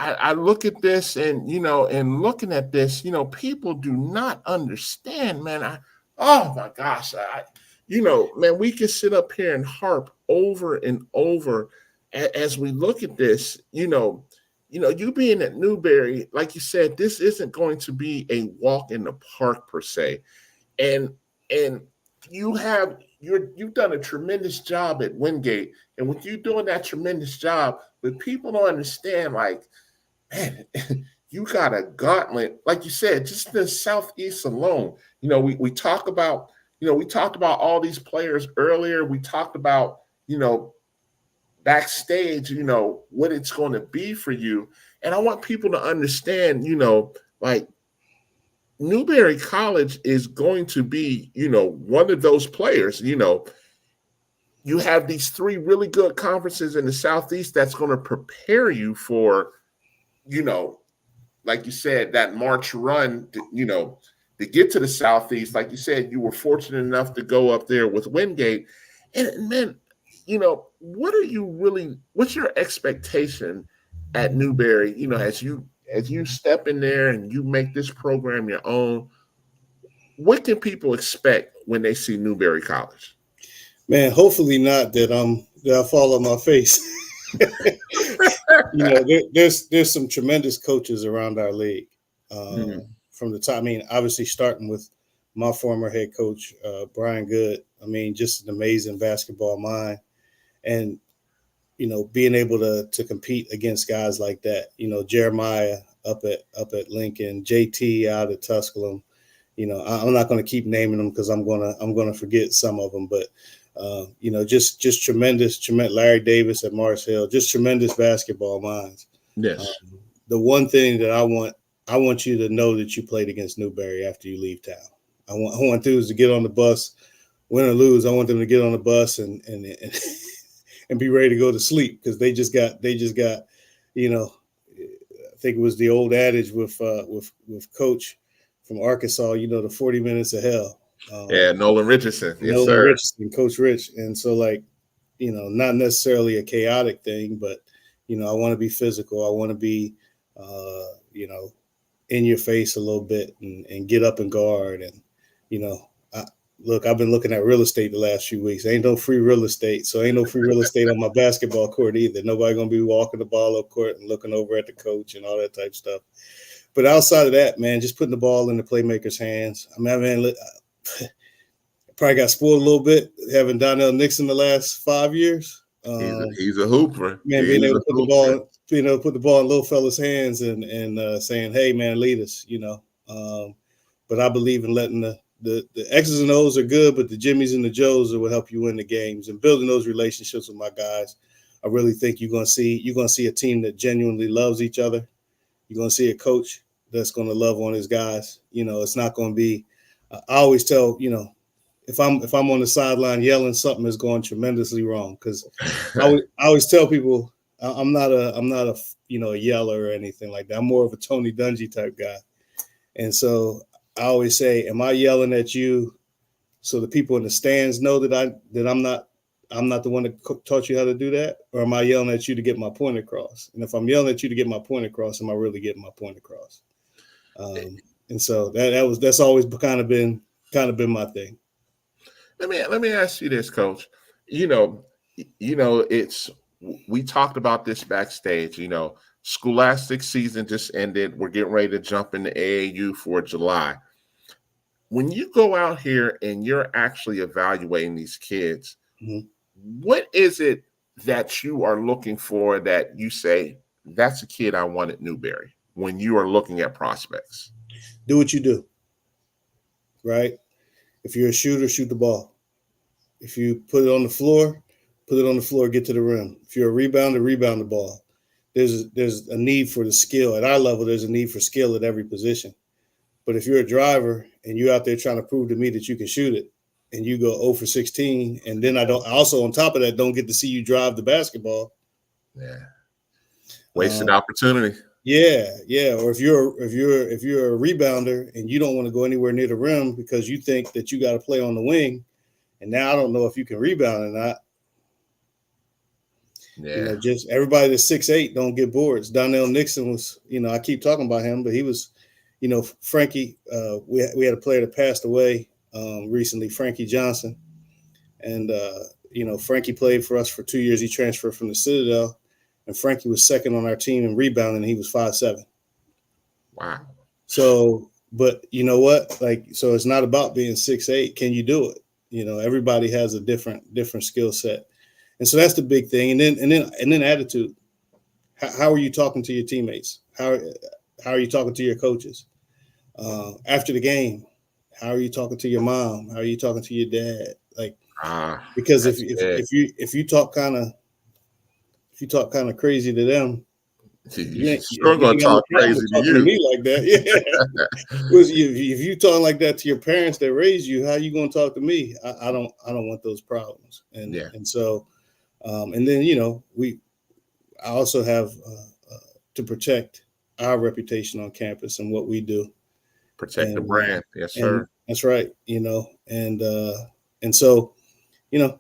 I look at this and, and looking at this, people do not understand, man. Oh my gosh. Man, we can sit up here and harp over and over as we look at this, you being at Newberry, like you said, this isn't going to be a walk in the park per se. And you've done a tremendous job at Wingate. And with you doing that tremendous job, but people don't understand, like, man, you got a gauntlet, like you said, just the Southeast alone. We talk about, we talked about all these players earlier. We talked about, backstage, what it's going to be for you. And I want people to understand, like Newberry College is going to be, one of those players. You have these three really good conferences in the Southeast that's going to prepare you for, like you said, that March run, to get to the Southeast. Like you said, you were fortunate enough to go up there with Wingate. And man, what's your expectation at Newberry, as you step in there and you make this program your own? What can people expect when they see Newberry College? Man, hopefully not that I fall on my face. There's some tremendous coaches around our league. From the top. I mean, obviously starting with my former head coach, Brian Good. I mean, just an amazing basketball mind. And, being able to compete against guys like that, Jeremiah up at Lincoln, JT out at Tusculum, I'm not going to keep naming them because I'm going to forget some of them, but just tremendous, Larry Davis at Mars Hill, just tremendous basketball minds. Yes. The one thing that I want you to know that you played against Newberry after you leave town. I want dudes to get on the bus, win or lose. I want them to get on the bus and and be ready to go to sleep because they just got, I think it was the old adage with Coach from Arkansas, the 40 minutes of hell. Nolan Richardson. Yes, Nolan sir. Richardson, Coach Rich. And so, not necessarily a chaotic thing, but, I want to be physical. I want to be, in your face a little bit and get up and guard. And, look, I've been looking at real estate the last few weeks. Ain't no free real estate. So ain't no free real estate on my basketball court either. Nobody going to be walking the ball up court and looking over at the coach and all that type of stuff. But outside of that, man, just putting the ball in the playmaker's hands. I mean, probably got spoiled a little bit having Donnell Nixon the last 5 years. He's a hooper. Man, being able to put the ball in little fella's hands and saying, hey, man, lead us, But I believe in letting the X's and O's are good, but the Jimmies and the Joes will help you win the games and building those relationships with my guys. I really think you're going to see a team that genuinely loves each other. You're going to see a coach that's going to love on his guys. It's not going to be. I always tell if I'm on the sideline yelling, something is going tremendously wrong because I always tell people I'm not a yeller or anything like that. I'm more of a Tony Dungy type guy, and so I always say, am I yelling at you so the people in the stands know that I'm not the one that taught you how to do that, or am I yelling at you to get my point across? And if I'm yelling at you to get my point across, am I really getting my point across? And so that's always kind of been my thing. Let me ask you this, Coach. We talked about this backstage. Scholastic season just ended. We're getting ready to jump into AAU for July. When you go out here and you're actually evaluating these kids, what is it that you are looking for that you say, that's a kid I want at Newberry when you are looking at prospects? Do what you do, right? If you're a shooter, shoot the ball. If you put it on the floor, get to the rim. If you're a rebounder, rebound the ball. There's a need for the skill. At our level, there's a need for skill at every position. But if you're a driver and you're out there trying to prove to me that you can shoot it and you go 0 for 16, and then I also on top of that don't get to see you drive the basketball. Yeah. Wasted opportunity. Yeah. Or if you're a rebounder and you don't want to go anywhere near the rim because you think that you got to play on the wing, and now I don't know if you can rebound or not. Yeah. Just everybody that's 6'8" don't get boards. Donnell Nixon was, I keep talking about him, but he was, Frankie. We had a player that passed away recently, Frankie Johnson, and Frankie played for us for 2 years. He transferred from the Citadel, and Frankie was second on our team in rebounding. And he was 5'7". Wow. So, but you know what? So it's not about being 6'8". Can you do it? Everybody has a different skill set. And so that's the big thing. And then attitude. How are you talking to your teammates? How are you talking to your coaches? After the game, how are you talking to your mom? How are you talking to your dad? Because if you talk kind of crazy to them, you're still gonna talk crazy to you. To me like that. Yeah. If you talk like that to your parents that raised you, how you gonna talk to me? I don't want those problems. And so and then I also have to protect our reputation on campus and what we do. Protect the brand. Yes, sir. That's right. And so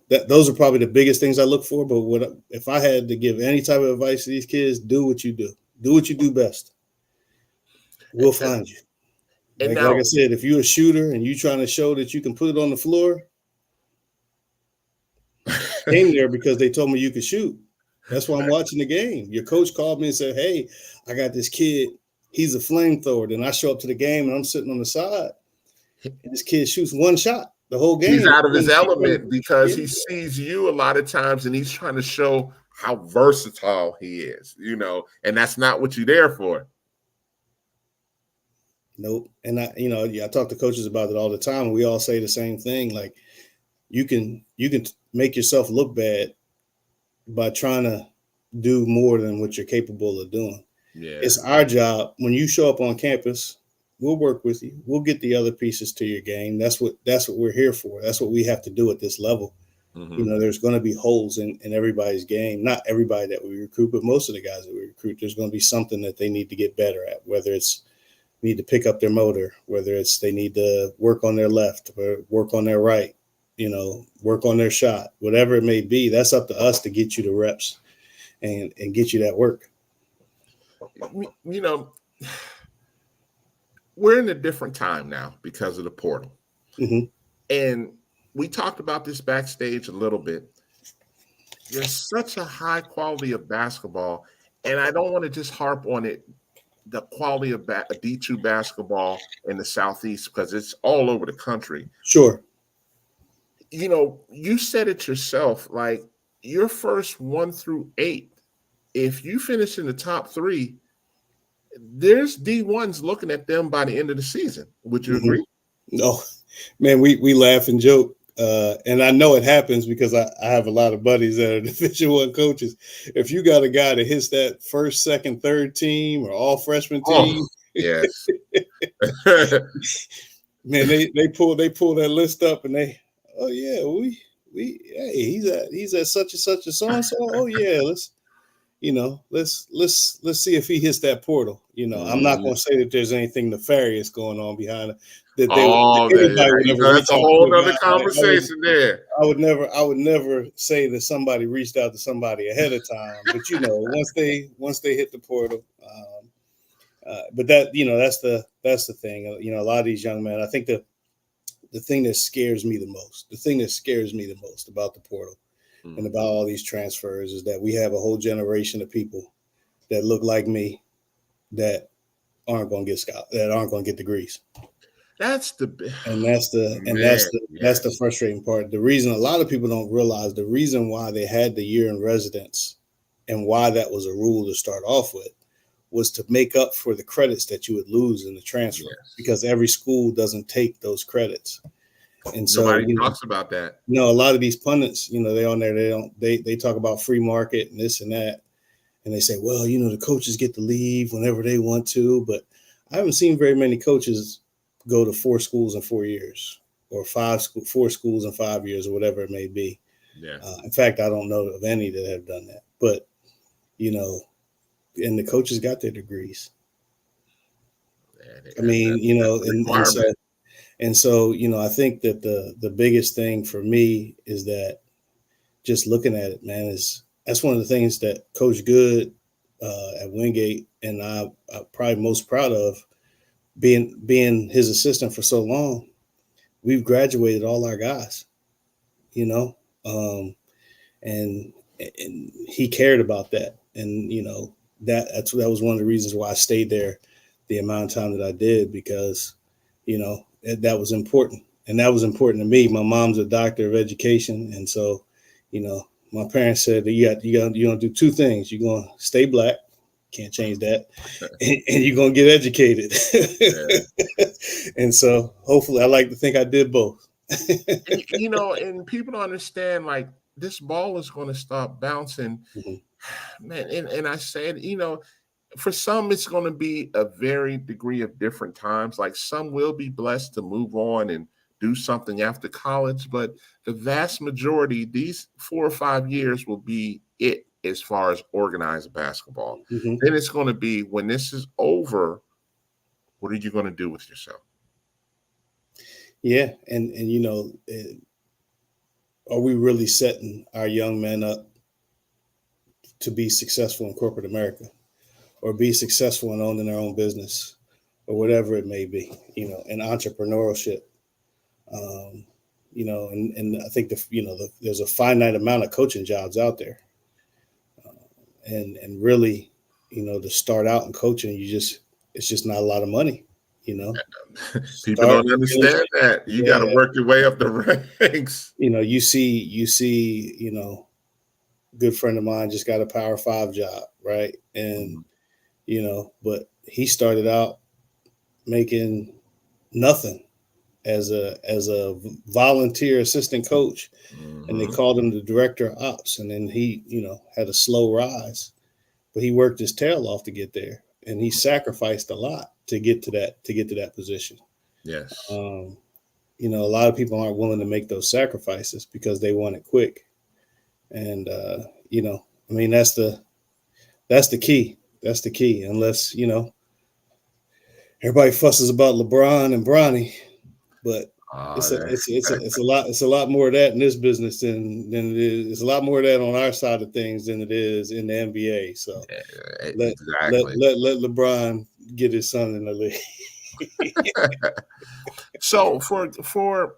that those are probably the biggest things I look for. But if I had to give any type of advice to these kids, do what you do. Do what you do best. We'll find you. Like I said, if you're a shooter and you're trying to show that you can put it on the floor, came there because they told me you could shoot. That's why I'm watching the game. Your coach called me and said, "Hey, I got this kid. He's a flamethrower." Then I show up to the game and I'm sitting on the side. And this kid shoots one shot the whole game. He's out of his element because he sees you a lot of times and he's trying to show how versatile he is, and that's not what you're there for. Nope. And I talk to coaches about it all the time. And we all say the same thing. Like you can make yourself look bad by trying to do more than what you're capable of doing. Yeah. It's our job. When you show up on campus, we'll work with you. We'll get the other pieces to your game. That's what we're here for. That's what we have to do at this level. Mm-hmm. There's going to be holes in everybody's game. Not everybody that we recruit, but most of the guys that we recruit, there's going to be something that they need to get better at, whether it's need to pick up their motor, whether it's they need to work on their left or work on their right, work on their shot, whatever it may be. That's up to us to get you the reps and get you that work. We're in a different time now because of the portal. Mm-hmm. And we talked about this backstage a little bit. There's such a high quality of basketball, and I don't want to just harp on it, the quality of D2 basketball in the Southeast, because it's all over the country. Sure. You said it yourself, like your first 1 through 8, if you finish in the top 3, there's D1s looking at them by the end of the season. Would you agree? No, man, we laugh and joke. And I know it happens because I have a lot of buddies that are Division I coaches. If you got a guy that hits that first, second, third team or all freshman team, yes, man, they pull that list up and he's at such and such a so and so. Oh yeah, let's see if he hits that portal. I'm not going to say that there's anything nefarious going on behind it. That's a whole other conversation there. I would never say that somebody reached out to somebody ahead of time, but once they hit the portal, but that's the thing. A lot of these young men. I think the thing that scares me the most about the portal and about all these transfers is that we have a whole generation of people that look like me that aren't going to get degrees. That's the frustrating part. The reason a lot of people don't realize the reason why they had the year in residence and why that was a rule to start off with was to make up for the credits that you would lose in the transfer, because every school doesn't take those credits. And so nobody talks about that. A lot of these pundits, they on there, they talk about free market and this and that. And they say, well, the coaches get to leave whenever they want to, but I haven't seen very many coaches go to 4 schools in 4 years or 4 schools in 5 years or whatever it may be. Yeah. In fact, I don't know of any that have done that, but, and the coaches got their degrees. I mean, and so, I think that the biggest thing for me is that just looking at it, man, is that's one of the things that Coach Good at Wingate and I'm probably most proud of being his assistant for so long. We've graduated all our guys, you know, um, and he cared about that, and that was one of the reasons why I stayed there the amount of time that I did, because that was important, and that was important to me. My mom's a doctor of education, and so my parents said that you're gonna do two things. You're gonna stay black, can't change that, and you're gonna get educated. Yeah. And so hopefully, I like to think I did both. And people don't understand, like, this ball is going to stop bouncing, Mhm. man. And I said, for some, it's going to be a varied degree of different times. Like, some will be blessed to move on and do something after college, but the vast majority, these 4 or 5 years, will be it as far as organized basketball. Mhm. Then it's going to be, when this is over, what are you going to do with yourself? Yeah, and are we really setting our young men up to be successful in corporate America, or be successful in owning their own business, or whatever it may be, in entrepreneurship? And I think there's a finite amount of coaching jobs out there, and really, to start out in coaching, it's just not a lot of money, People start don't to finish. understand that. You got to Yeah, work your way up the ranks. you see, good friend of mine just got a Power 5 job, right? And Mhm. but he started out making nothing as a volunteer assistant coach, and they Mhm. called him the director of ops, and then he had a slow rise, but he worked his tail off to get there, and he sacrificed a lot to get to that position. Yes. um, a lot of people aren't willing to make those sacrifices because they want it quick, and I mean, that's the key. That's the key. Unless everybody fusses about LeBron and Bronny, but Ah, it's a lot more of that in this business than it is. It's a lot more of that on our side of things than it is in the NBA. So let let exactly. let let LeBron get his son in the league. So for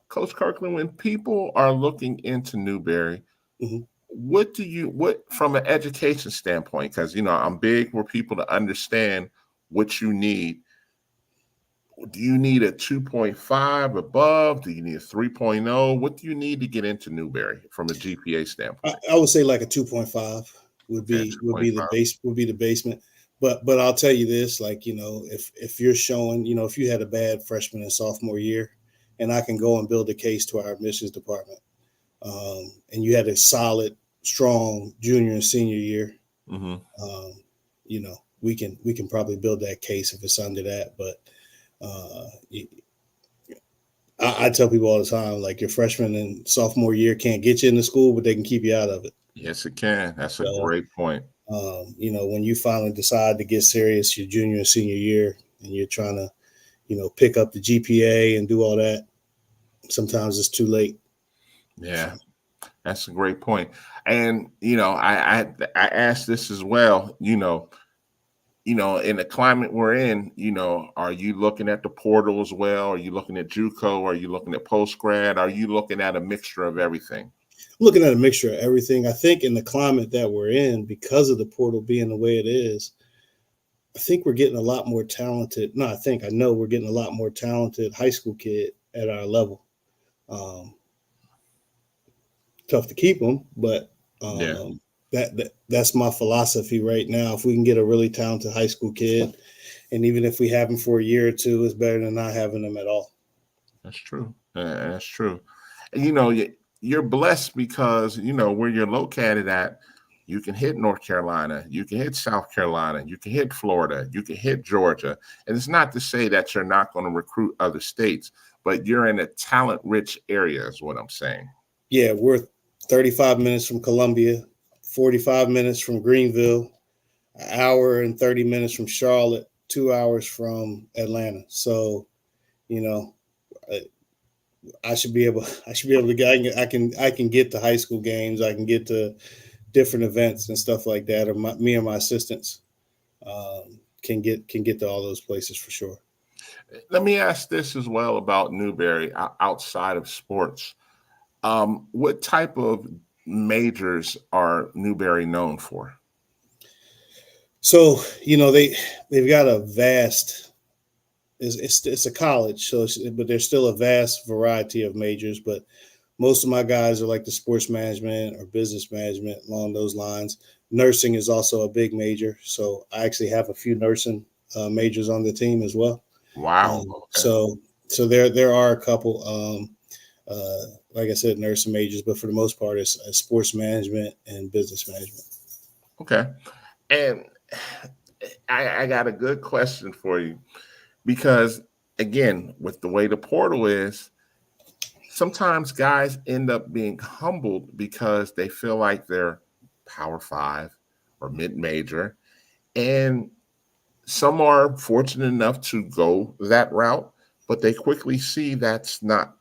Coach Kirkland, when people are looking into Newberry, Mhm. what from an education standpoint? Because I'm big for people to understand what you need. Do you need a 2.5 above? Do you need a 3.0? What do you need to get into Newberry from a GPA I, standpoint? I would say like a 2.5 would Okay, be the 2.5. base would be the basement. But I'll tell you this, like, if you're showing, if you had a bad freshman and sophomore year, and I can go and build a case to our admissions department, and you had a solid, strong junior and senior year, Hmm. um, we can probably build that case if it's under that. But uh, I tell people all the time, like, your freshman and sophomore year can't get you into school, but they can keep you out of it. Yes, it can. That's a So, great point. when you finally decide to get serious your junior and senior year, and you're trying to, pick up the GPA and do all that, sometimes it's too late. Yeah, that's a great point. And I asked this as well. In the climate we're in, are you looking at the portal as well? Are you looking at JUCO? Are you looking at post grad? Are you looking at a mixture of everything? Looking at a mixture of everything. I think in the climate that we're in, because of the portal being the way it is, I think we're getting a lot more talented. No, I know we're getting a lot more talented high school kid at our level. Um, Tough to keep them, but Yeah, that's my philosophy right now. If we can get a really talented high school kid, and even if we have them for a year or two, it's better than not having them at all. that's true. That's true. And, you're blessed because where you're located at. You can hit North Carolina, you can hit South Carolina, you can hit Florida, you can hit Georgia. And it's not to say that you're not going to recruit other states, but you're in a talent rich area, is what I'm saying. Yeah, we're 35 minutes from Columbia, 45 minutes from Greenville, an hour and 30 minutes from Charlotte, 2 hours from Atlanta. So, you know, I should be able to get, I can get to high school games. I can get to different events and stuff like that, or me and my assistants can get to all those places for sure. Let me ask this as well about Newberry outside of sports. What type of majors are Newberry known for? So, they've got a vast, it's a college, but there's still a vast variety of majors. But most of my guys are like the sports management or business management along those lines. Nursing is also a big major. So I actually have a few nursing majors on the team as well. Wow. Okay. So there are a couple, like I said, nursing majors, but for the most part, it's sports management and business management. Okay. And I got a good question for you, because again, with the way the portal is, sometimes guys end up being humbled because they feel like they're Power 5 or mid-major, and some are fortunate enough to go that route, but they quickly see that's not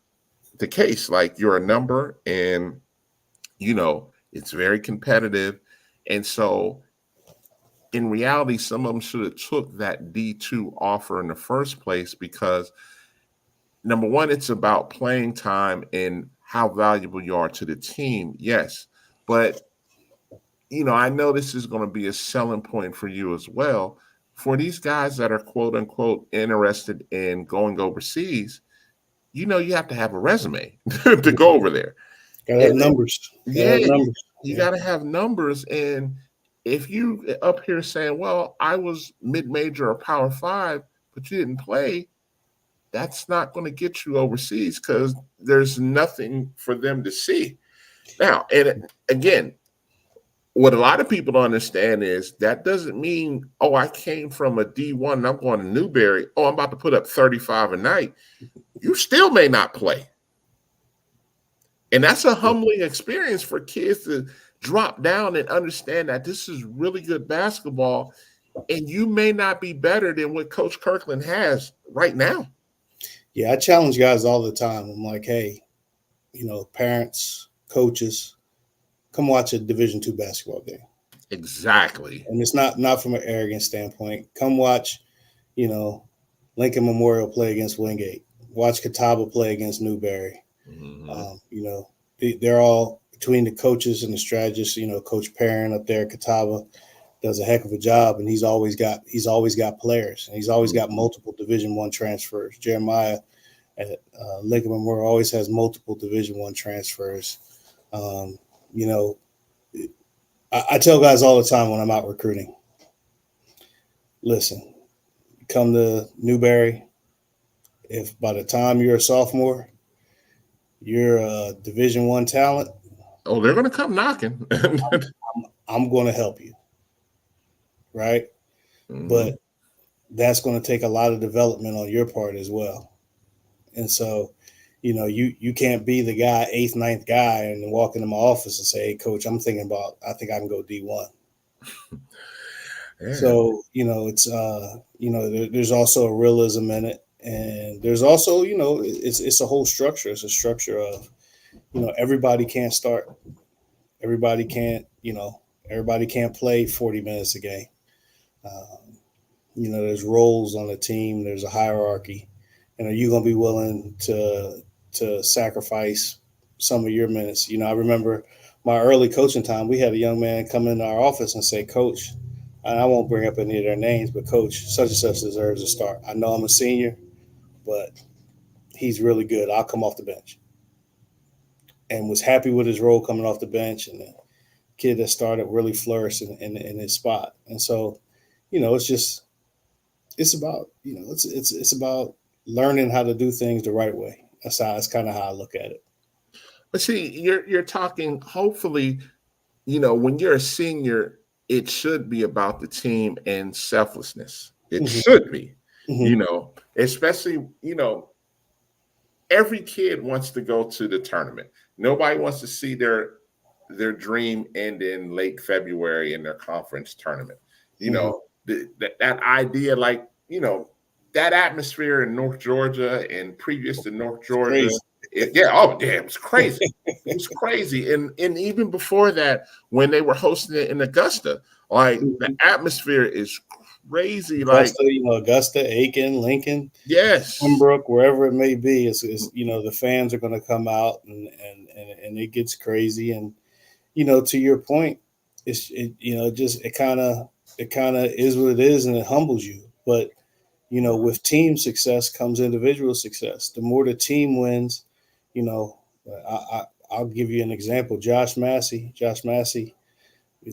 the case. Like, you're a number, and it's very competitive. And so in reality, some of them should have took that D2 offer in the first place, because number one, it's about playing time and how valuable you are to the team. Yes. But, I know this is going to be a selling point for you as well. For these guys that are quote unquote interested in going overseas, you have to have a resume to go over there. Gotta have And numbers. yeah, you Yeah. got to have numbers. And if you up here saying, well, I was mid-major or Power 5, but you didn't play, that's not going to get you overseas, because there's nothing for them to see. Now, and again, what a lot of people don't understand is that doesn't mean, oh, I came from a D1 and I'm going to Newberry. Oh, I'm about to put up 35 a night. You still may not play. And that's a humbling experience for kids to drop down and understand that this is really good basketball, and you may not be better than what Coach Kirkland has right now. Yeah, I challenge guys all the time. I'm like, hey, parents, coaches, come watch a Division II basketball game. Exactly. And it's not from an arrogant standpoint. Come watch, Lincoln Memorial play against Wingate. Watch Catawba play against Newberry. Mm-hmm. They're all, between the coaches and the strategists. Coach Perrin up there at Catawba does a heck of a job, and he's always got players, and he's always got multiple Division I transfers. Jeremiah at Lincoln Memorial always has multiple Division I transfers. I tell guys all the time when I'm out recruiting, listen, come to Newberry. If by the time you're a sophomore, you're a Division I talent, oh, they're going to come knocking. I'm going to help you, right? Mm-hmm. But that's going to take a lot of development on your part as well. And so, you can't be the guy, 8th, 9th guy, and walk into my office and say, hey, coach, I think I can go D1. Yeah. So, it's, there's also a realism in it. And there's also, it's a whole structure. It's a structure of, everybody can't start. Everybody can't play 40 minutes a game. There's roles on the team. There's a hierarchy. And are you going to be willing to sacrifice some of your minutes? I remember my early coaching time, we had a young man come into our office and say, Coach, and I won't bring up any of their names, but Coach, such and such deserves a start. I know I'm a senior, but he's really good. I'll come off the bench. And was happy with his role coming off the bench. And the kid that started really flourished in his spot. And so, it's about, it's about learning how to do things the right way. That's kind of how I look at it. But see, you're talking, hopefully, when you're a senior, it should be about the team and selflessness. It should be, especially, every kid wants to go to the tournament. Nobody wants to see their dream end in late February in their conference tournament. That idea, like, that atmosphere in North Georgia and previous to North Georgia, Yeah, oh yeah, it was crazy. It was crazy. And even before that, when they were hosting it in Augusta, like the atmosphere is crazy. Like, Augusta, Augusta, Aiken, Lincoln, yes. Pembroke, wherever it may be, is the fans are going to come out and it gets crazy. And to your point, it kind of is what it is, and it humbles you. But with team success comes individual success. The more the team wins, you know, I'll give you an example. Josh Massey,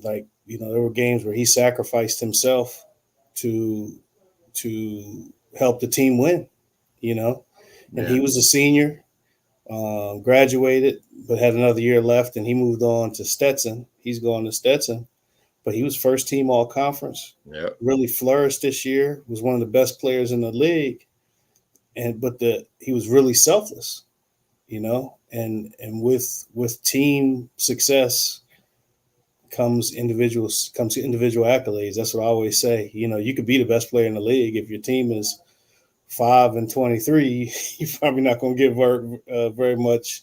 like there were games where he sacrificed himself to help the team win. And Yeah. he was a senior, graduated, but had another year left, and he moved on to Stetson. He's going to Stetson, but he was first team all conference. Yeah. Really flourished this year. Was one of the best players in the league, but he was really selfless, and with team success comes individual accolades. That's what I always say. You could be the best player in the league if your team is 5-23. You're probably not going to get very much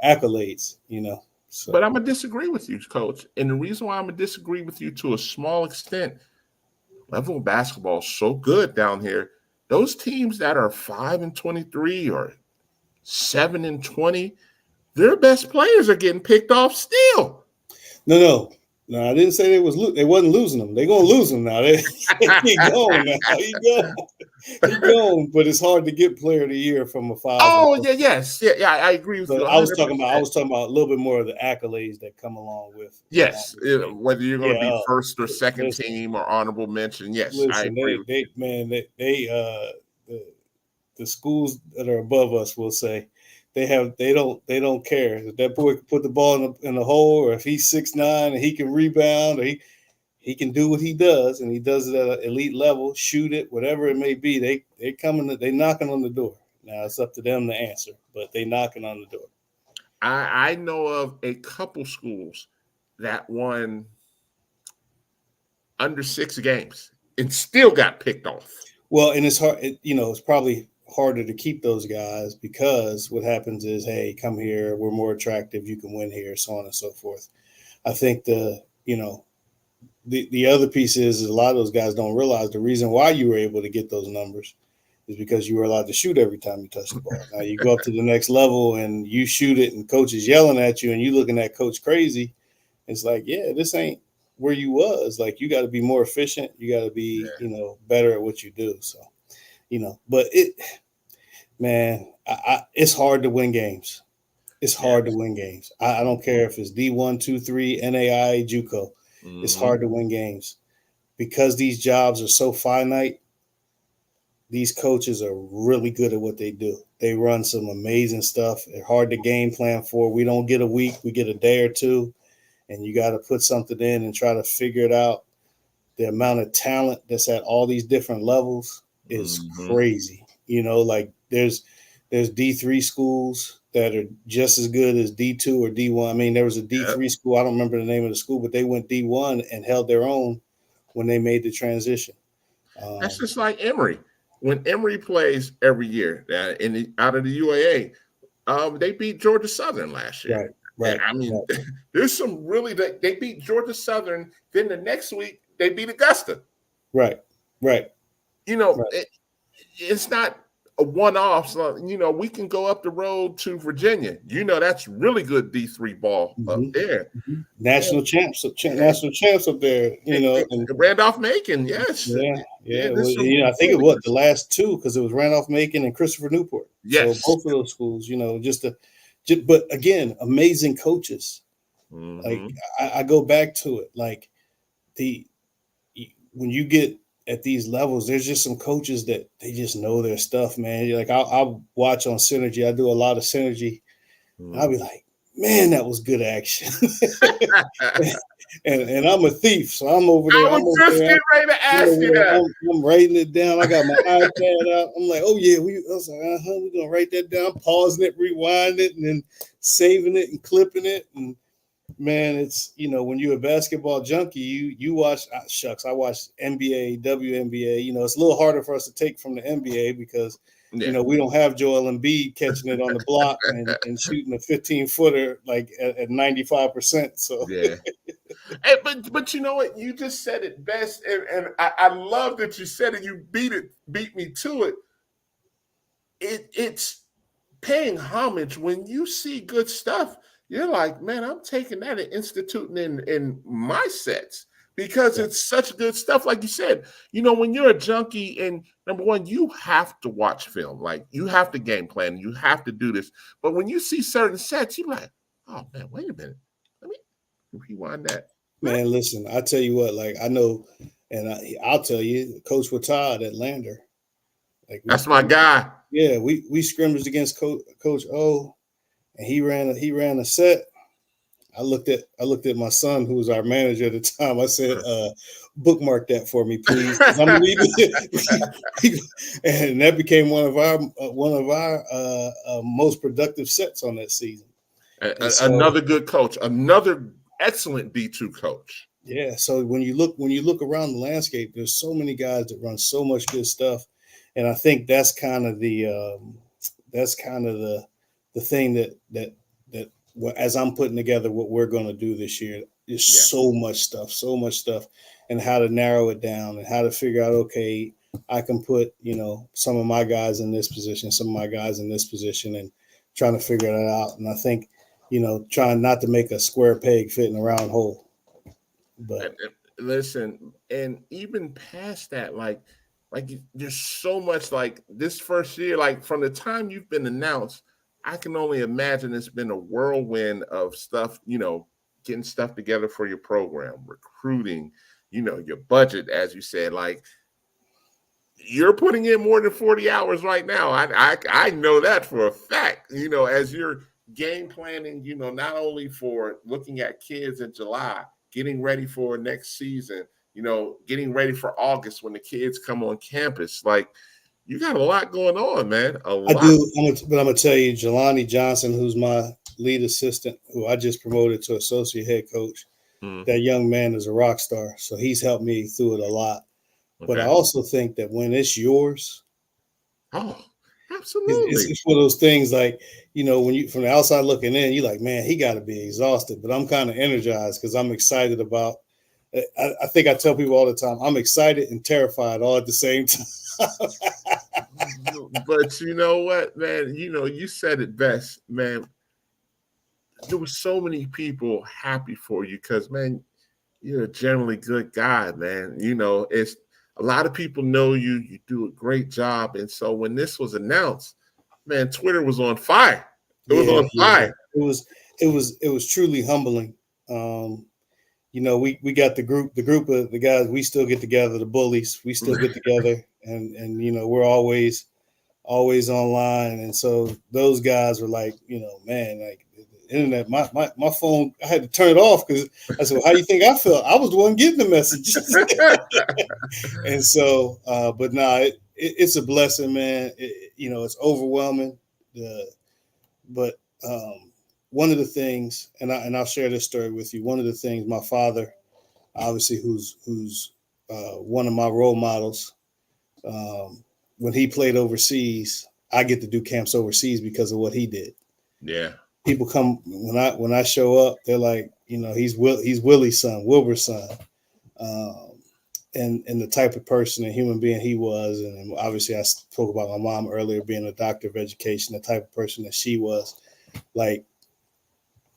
accolades. So. But I'm gonna disagree with you, Coach. And the reason why I'm gonna disagree with you to a small extent, level of basketball is so good down here. Those teams that are 5-23 or 7-20, their best players are getting picked off still. No. I didn't say they wasn't losing them. They're gonna lose them now. They keep going now. He going. But it's hard to get player of the year from a 5. Oh yeah, yes, yeah. I agree with you. I was talking about a little bit more of the accolades that come along with. Yes, whether you're going to be first or second team or honorable mention. Yes, I agree. The schools that are above us will say they don't care if that boy can put the ball in the hole, or if he's 6'9" and he can rebound, or he can do what he does, and he does it at an elite level, shoot it, whatever it may be. They knocking on the door. Now it's up to them to answer, but they knocking on the door. I know of a couple schools that won under 6 games and still got picked off. Well, and it's hard. It's probably harder to keep those guys because what happens is, hey, come here, we're more attractive, you can win here, so on and so forth. I think the other piece is a lot of those guys don't realize the reason why you were able to get those numbers is because you were allowed to shoot every time you touch the ball. Now you go up to the next level and you shoot it and coach is yelling at you and you looking at coach crazy. It's like, yeah, this ain't where you was. Like, you got to be more efficient. You got to be, better at what you do. So, but it's hard to win games. It's hard to win games. I don't care if it's D1, 2, 3, NAI, JUCO. Mm-hmm. It's hard to win games because these jobs are so finite. These coaches are really good at what they do. They run some amazing stuff. They're hard to game plan for. We don't get a week. We get a day or two, and you got to put something in and try to figure it out. The amount of talent that's at all these different levels is crazy. Like there's D3 schools that are just as good as D2 or D1. I mean, there was a D3 school. I don't remember the name of the school, but they went D1 and held their own when they made the transition. That's just like Emory. When Emory plays every year out of the UAA, they beat Georgia Southern last year. Right. I mean, there's some really they beat Georgia Southern. Then the next week they beat Augusta. Right. It's not a one-off. So, we can go up the road to Virginia. That's really good D3 ball up there. Mm-hmm. National champs up there. And Randolph-Macon, yes. Yeah. I think it was the last two because it was Randolph-Macon and Christopher Newport. Yes. So both of those schools, but again, amazing coaches. Mm-hmm. Like I go back to it, like when you get at these levels, there's just some coaches that they just know their stuff, man. Like I'll watch on Synergy. I do a lot of Synergy. I'll be like, man, that was good action. and I'm a thief, so I'm over there. I was just getting ready to ask you that. I'm writing it down. I got my iPad out. I'm like, oh yeah, I was like, we're gonna write that down, pausing it, rewinding it, and then saving it and clipping it. And man, it's when you're a basketball junkie, you watch. I watch NBA, WNBA. It's a little harder for us to take from the NBA because You know, we don't have Joel Embiid catching it on the block and shooting a 15-footer like at 95%. So yeah. Hey, but you know what? You just said it best, and I love that you said it. You beat me to it. It's paying homage when you see good stuff. You're like, man, I'm taking that and instituting in my sets because yeah, it's such good stuff. Like you said, you know, when you're a junkie, and number one, you have to watch film, like you have to game plan, you have to do this. But when you see certain sets, you're like, oh man, wait a minute, let me rewind that. man, listen, I tell you what, like I know, and I'll tell you, Coach Watad at Lander, like That's my guy. we scrimmaged against Coach O, and he ran a set. I looked at my son, who was our manager at the time. I said, "Bookmark that for me, please." I'm leaving, and that became one of our most productive sets on that season. So, Another good coach, another excellent D2 coach. yeah. So when you look around the landscape, there's so many guys that run so much good stuff, and I think that's kind of the thing that as I'm putting together what we're going to do this year. There's so much stuff, and how to narrow it down and how to figure out, okay, I can put, you know, some of my guys in this position, some of my guys in this position, and trying to figure that out. And I think, you know, trying not to make a square peg fit in a round hole. But listen, and even past that, like there's so much, like this first year, like from the time you've been announced, I can only imagine it's been a whirlwind of stuff, you know, getting stuff together for your program, recruiting, you know, your budget, as you said, like you're putting in more than 40 hours right now. I know that for a fact, you know, as you're game planning, you know, not only for looking at kids in July, getting ready for next season, you know, getting ready for August when the kids come on campus. Like, you got a lot going on, man. A lot. I do, but I'm gonna tell you, Jelani Johnson, who's my lead assistant, who I just promoted to associate head coach, that young man is a rock star. So he's helped me through it a lot. Okay. But I also think that when it's yours, absolutely, it's one of those things like, you know, when you from the outside looking in, you're like, man, he got to be exhausted. But I'm kind of energized because I'm excited about. I think I tell people all the time, I'm excited and terrified all at the same time. But you know what, man? You know, you said it best, man. There were so many people happy for you because, man, you're a generally good guy, man. You know, it's a lot of people know you. You do a great job, and so when this was announced, man, Twitter was on fire. It was on fire. It was truly humbling. You know, we got the group of the guys. We still get together, the bullies. We still get together, and you know, we're always online. And so those guys were like, you know, man, like the internet, my phone, I had to turn it off because I said, well, how do you think I felt? I was the one getting the messages. And so, but nah, it's a blessing, man. You know, it's overwhelming. But one of the things, and I'll share this story with you. One of the things, my father, obviously, who's one of my role models, when he played overseas, I get to do camps overseas because of what he did. Yeah, people come when I show up, they're like, you know, he's Willie's son, Wilbur's son, and the type of person and human being he was, and obviously I spoke about my mom earlier being a doctor of education, the type of person that she was, like.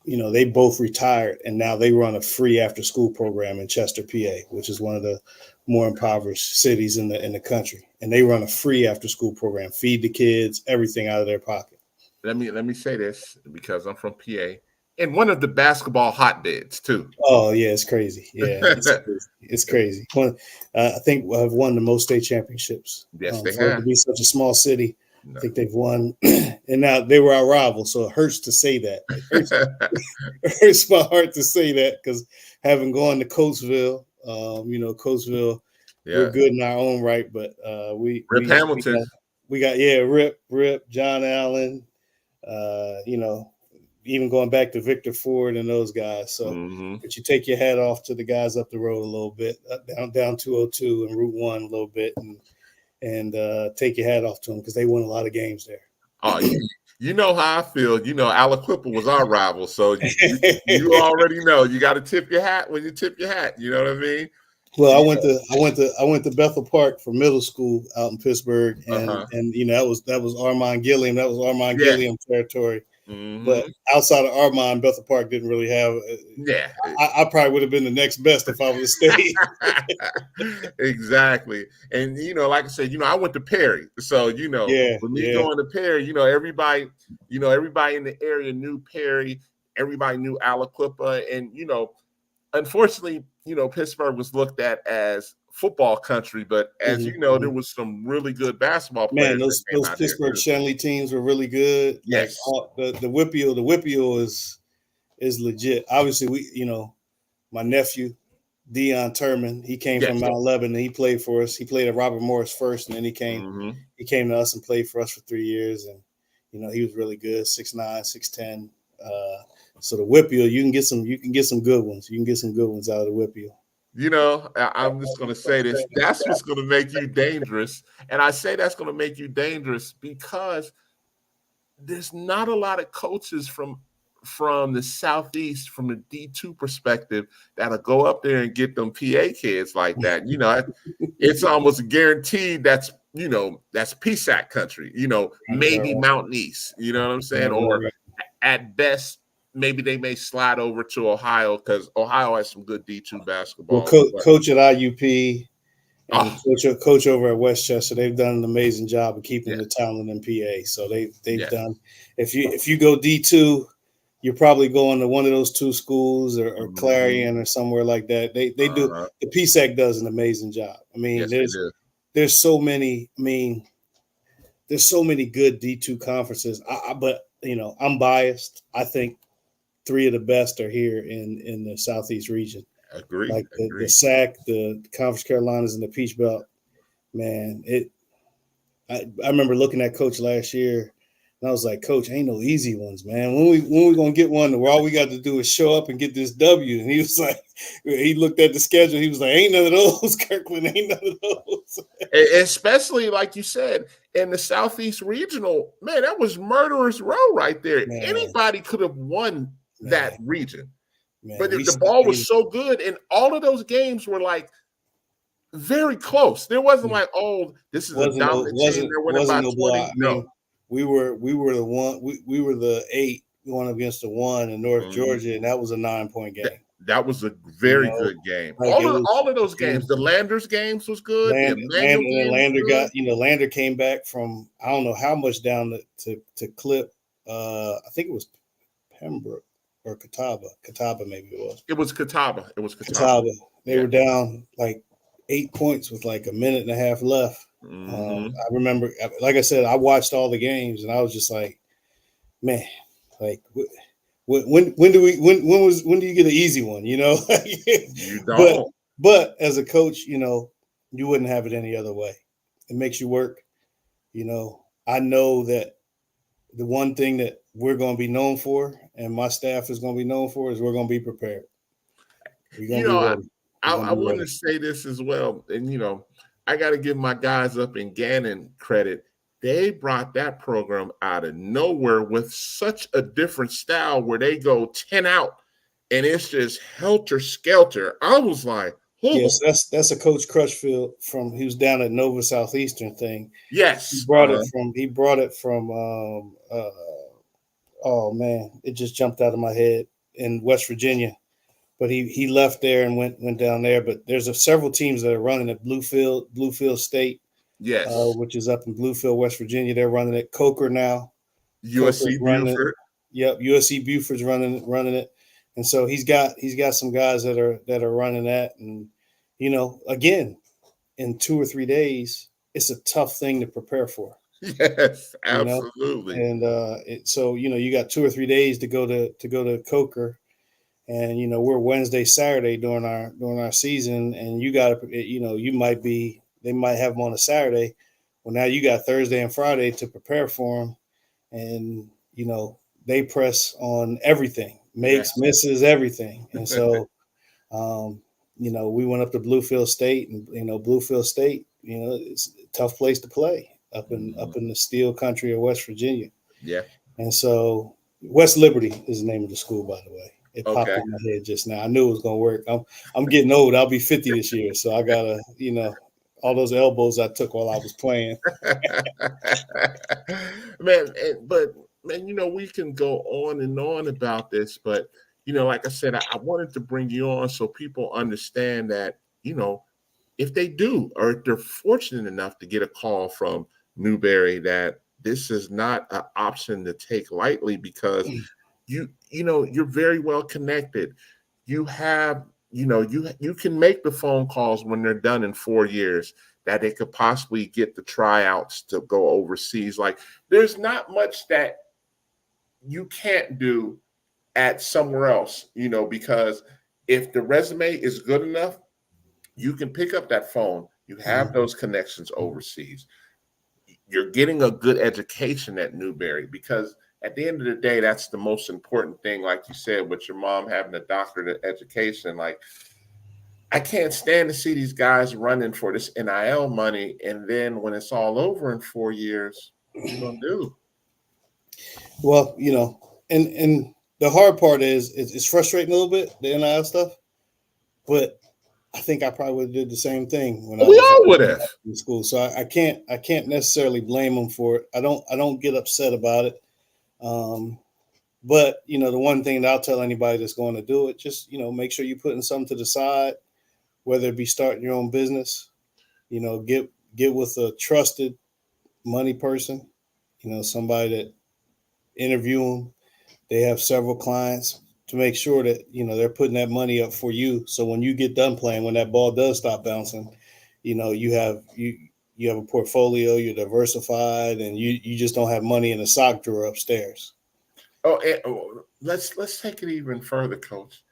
You know, they both retired and now they run a free after school program in Chester, PA, which is one of the more impoverished cities in the country. And they run a free after school program, feed the kids, everything out of their pocket. Let me say this because I'm from PA and one of the basketball hotbeds too. Oh yeah, it's crazy. Yeah, it's crazy. I think I've won the most state championships. Yes, they have. have. To be such a small city, no. I think they've won, and now they were our rivals, so it hurts to say that. It hurts my heart to say that because having gone to Coatesville, you know, Coatesville, we're good in our own right, but Rip Hamilton, we got Rip, John Allen, you know. Even going back to Victor Ford and those guys. So, but you take your hat off to the guys up the road a little bit, down 202 and Route 1 a little bit. and take your hat off to them because they won a lot of games there. Oh, you know how I feel. You know, Aliquippa was our rival, so you already know. You got to tip your hat when you tip your hat. You know what I mean? Well, I went to Bethel Park for middle school out in Pittsburgh, and Uh-huh. and you know that was Armand Gilliam. That was Armand Yeah. Gilliam territory. Mm-hmm. But outside of Armand, Bethel Park didn't really have. Yeah. I probably would have been the next best if I was stayed. Exactly. And like I said, I went to Perry. So, with me going to Perry, everybody in the area knew Perry, everybody knew Aliquippa. And, unfortunately, Pittsburgh was looked at as football country, but as there was some really good basketball players. Man, those Pittsburgh Shenley teams were really good. Yes. Like the Whippeal is legit. Obviously, my nephew Dion Turman, he came from Mount Lebanon. He played for us. He played at Robert Morris first, and then he came to us and played for us for 3 years. And he was really good, 6'9", 6'10". So the Whippeal, you can get some good ones. You can get some good ones out of the Whippeal. I'm just going to say this. That's what's going to make you dangerous. And I say that's going to make you dangerous because there's not a lot of coaches from the Southeast, from the D2 perspective, that'll go up there and get them PA kids like that. It's almost guaranteed that's PSAC country, maybe Mountain East, you know what I'm saying? Or at best, maybe they may slide over to Ohio because Ohio has some good D2 basketball. Well, coach at IUP and coach over at Westchester, they've done an amazing job of keeping the talent in PA. So they've done. If you go D2, you're probably going to one of those two schools or Clarion or somewhere like that. They do. The PSAC does an amazing job. I mean, there's so many. I mean, there's so many good D2 conferences. But I'm biased. I think 3 of the best are here in the Southeast region. Agree. Like the SAC, the Conference Carolinas, and the Peach Belt. Man, I remember looking at Coach last year, and I was like, Coach, ain't no easy ones, man. When we gonna get one where all we got to do is show up and get this W? And he was like, he looked at the schedule. He was like, ain't none of those, Kirkland. Ain't none of those. Especially like you said in the Southeast Regional, man, that was murderer's row right there. Man. Anybody could have won that region. Man, but the ball was so good, and all of those games were like very close. There wasn't like, oh, this is a dominant team. They're winning by 20. No, we were the one. We were the 8 going against the 1 in North Georgia, and that was a 9-point game. That was a very good game. Like all of those games, the Landers games was good. Lander came back from I don't know how much down to clip. I think it was Pembroke. Or Catawba maybe it was. It was Catawba. They were down like 8 points with like a minute and a half left. I remember, like I said, I watched all the games and I was just like, man, like when do you get an easy one? You don't. But as a coach, you wouldn't have it any other way. It makes you work. I know that the one thing that we're going to be known for, and my staff is going to be known for, is we're going to be prepared. I want to say this as well, and I got to give my guys up in Gannon credit. They brought that program out of nowhere with such a different style where they go 10 out, and it's just helter skelter. I was like, yes, that's a Coach Crutchfield he was down at Nova Southeastern thing. Yes, he brought it from. Oh man, it just jumped out of my head in West Virginia, but he left there and went down there. But there's several teams that are running at Bluefield State, yes, which is up in Bluefield, West Virginia. They're running it. Coker now, USC Buford. Yep, USC Buford's running it, and so he's got some guys that are running that, and again, in 2 or 3 days, it's a tough thing to prepare for. Yes, absolutely. And so you got 2 or 3 days to go to Coker, and we're Wednesday, Saturday during our season, and you got to they might have them on a Saturday. Well, now you got Thursday and Friday to prepare for them, and they press on everything, makes, misses, everything, and so we went up to Bluefield State, and Bluefield State, tough place to play up in the steel country of West Virginia. Yeah. And so West Liberty is the name of the school, by the way. It popped Okay. in my head just now. I knew it was gonna work. I'm getting old. I'll be 50 this year, so I gotta, all those elbows I took while I was playing. But we can go on and on about this, but like I said, I wanted to bring you on so people understand that, if they do, or if they're fortunate enough to get a call from Newberry, that this is not an option to take lightly, because you're very well connected. You have, you can make the phone calls when they're done in 4 years, that they could possibly get the tryouts to go overseas. Like, there's not much that you can't do at somewhere else, because if the resume is good enough, you can pick up that phone. You have those connections overseas. You're getting a good education at Newberry, because at the end of the day, that's the most important thing. Like you said, with your mom having a doctorate education, like, I can't stand to see these guys running for this NIL money, and then when it's all over in 4 years, what you gonna do? Well, and the hard part is it's frustrating a little bit, the NIL stuff, but I think I probably would have did the same thing when I We was all would have. in school. So I can't necessarily blame them for it. I don't get upset about it. But the one thing that I'll tell anybody that's going to do it, just make sure you're putting something to the side, whether it be starting your own business. Get with a trusted money person. Somebody that interview them. They have several clients, to make sure that they're putting that money up for you. So when you get done playing, when that ball does stop bouncing, you have a portfolio, you're diversified, and you just don't have money in a sock drawer upstairs. Let's take it even further, Coach.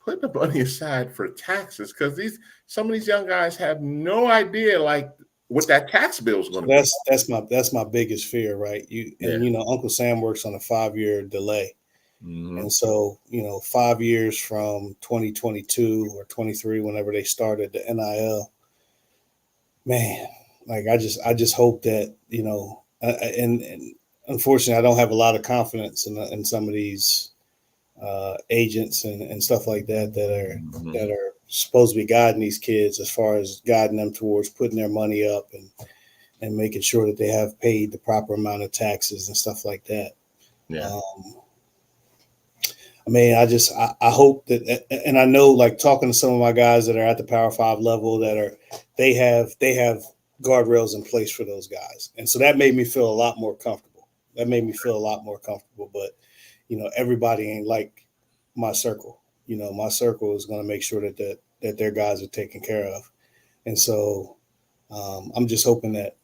Put the money aside for taxes, because some of these young guys have no idea, like, what that tax bill is going to be. That's my biggest fear, right? Uncle Sam works on a 5-year delay. Mm-hmm. And so, 5 years from 2022 or 23, whenever they started the NIL, man, like, I just hope that, and unfortunately, I don't have a lot of confidence in some of these agents and stuff like that are supposed to be guiding these kids, as far as guiding them towards putting their money up and making sure that they have paid the proper amount of taxes and stuff like that. Yeah. I hope that, and I know, like, talking to some of my guys that are at the Power 5 level, they have guardrails in place for those guys. And so that made me feel a lot more comfortable. But, everybody ain't like my circle. My circle is going to make sure that their guys are taken care of. And so I'm just hoping that,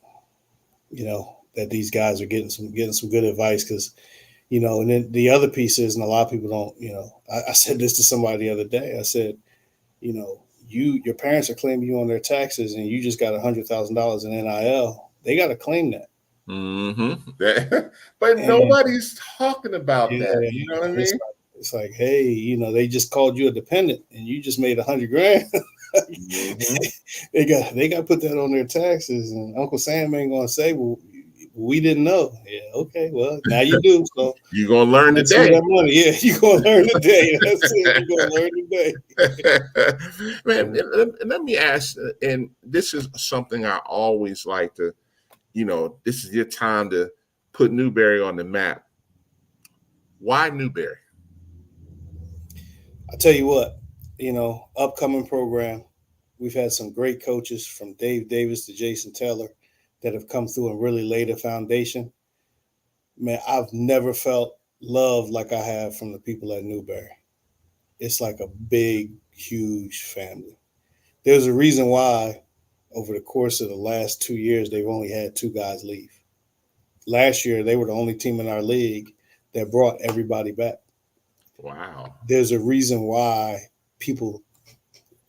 that these guys are getting some good advice, because, and then the other piece is, and a lot of people don't, I said this to somebody the other day. I said, your parents are claiming you on their taxes, and you just got $100,000 in NIL. They got to claim that. Mm-hmm. But nobody's talking about that. You know what I mean? It's like, hey, they just called you a dependent, and you just made $100,000. They got to put that on their taxes, and Uncle Sam ain't gonna say, well, we didn't know. Yeah, okay, well, now you do. So you're gonna learn today. That money. Yeah, you're gonna learn today. That's it. You're gonna learn today. Man, let me ask, and this is something I always like to, this is your time to put Newberry on the map. Why Newberry? I tell you what, upcoming program. We've had some great coaches, from Dave Davis to Jason Taylor, that have come through and really laid a foundation. Man, I've never felt love like I have from the people at Newberry. It's like a big, huge family. There's a reason why over the course of the last 2 years, they've only had 2 guys leave. Last year, they were the only team in our league that brought everybody back. Wow. There's a reason why people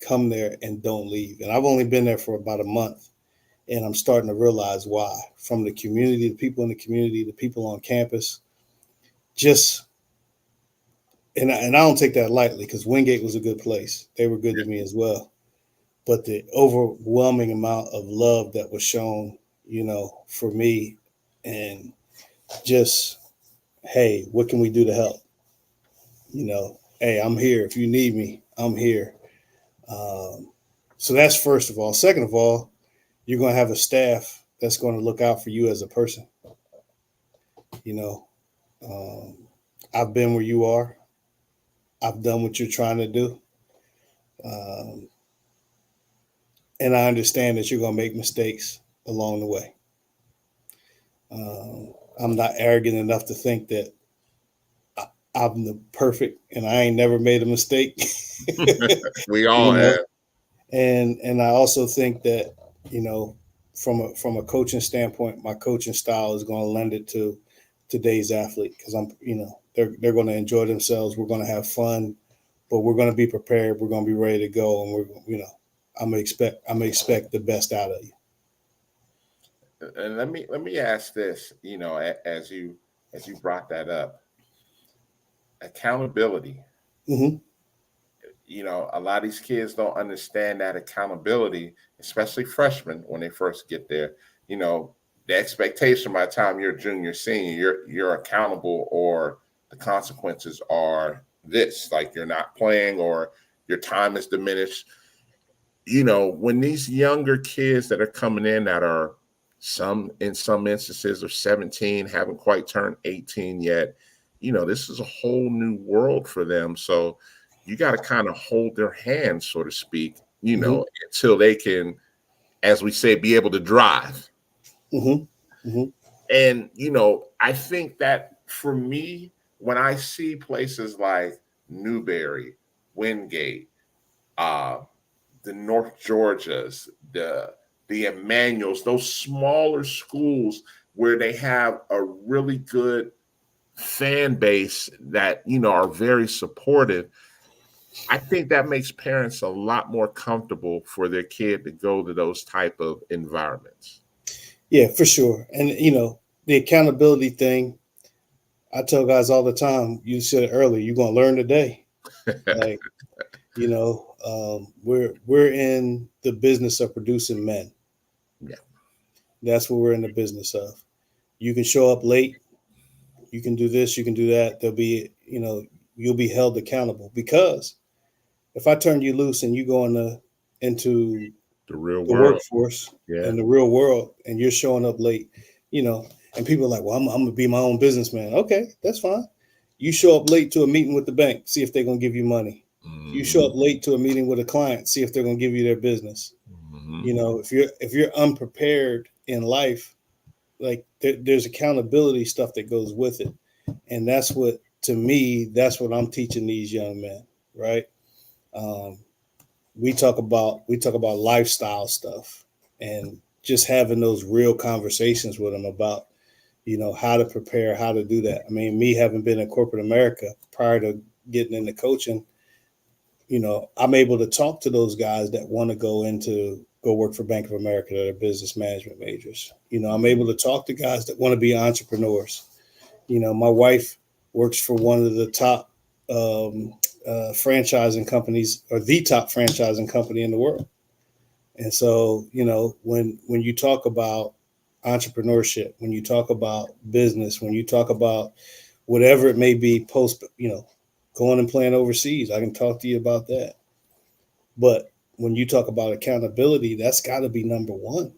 come there and don't leave. And I've only been there for about a month, and I'm starting to realize why. From the community, the people in the community, the people on campus, and I don't take that lightly, because Wingate was a good place. They were good to me as well. But the overwhelming amount of love that was shown for me, and just, hey, what can we do to help? Hey, I'm here. If you need me, I'm here. So that's first of all. Second of all, you're going to have a staff that's going to look out for you as a person. You know, I've been where you are. I've done what you're trying to do. And I understand that you're going to make mistakes along the way. I'm not arrogant enough to think that I'm the perfect and I ain't never made a mistake. We all have. And I also think that, from a coaching standpoint, my coaching style is going to lend it to today's athlete, because they're going to enjoy themselves. We're going to have fun, but we're going to be prepared. We're going to be ready to go, and I'm gonna expect the best out of you. And let me ask this, as you brought that up, accountability. Mm-hmm. A lot of these kids don't understand that accountability, especially freshmen when they first get there. The expectation by the time you're a junior, senior, you're accountable, or the consequences are this, like you're not playing or your time is diminished. When these younger kids that are coming in that are in some instances are 17, haven't quite turned 18 yet, this is a whole new world for them. So you got to kind of hold their hand, so to speak, Mm-hmm. until they can, as we say, be able to drive. Mm-hmm. Mm-hmm. And, I think that for me, when I see places like Newberry, Wingate, the North Georgias, the Emmanuels, those smaller schools where they have a really good fan base that, are very supportive, I think that makes parents a lot more comfortable for their kid to go to those type of environments. Yeah, for sure. And, the accountability thing, I tell guys all the time, you said it earlier, you're going to learn today. Like, we're in the business of producing men. Yeah. That's what we're in the business of. You can show up late. You can do this, you can do that. There'll be, you'll be held accountable, because if I turn you loose and you go into the real the world, workforce and the real world, and you're showing up late, and people are like, well, I'm going to be my own businessman. Okay, that's fine. You show up late to a meeting with the bank, see if they're going to give you money. Mm-hmm. You show up late to a meeting with a client, see if they're going to give you their business. Mm-hmm. If you're unprepared in life, like there's accountability stuff that goes with it. And that's what I'm teaching these young men, right? We talk about lifestyle stuff, and just having those real conversations with them about, how to prepare, how to do that. I mean, me having been in corporate America prior to getting into coaching, I'm able to talk to those guys that want to go work for Bank of America, that are business management majors. I'm able to talk to guys that want to be entrepreneurs. My wife works for one of the top franchising companies, or the top franchising company in the world. And so, when you talk about entrepreneurship, when you talk about business, when you talk about whatever it may be, going and playing overseas, I can talk to you about that. But when you talk about accountability, that's got to be number one.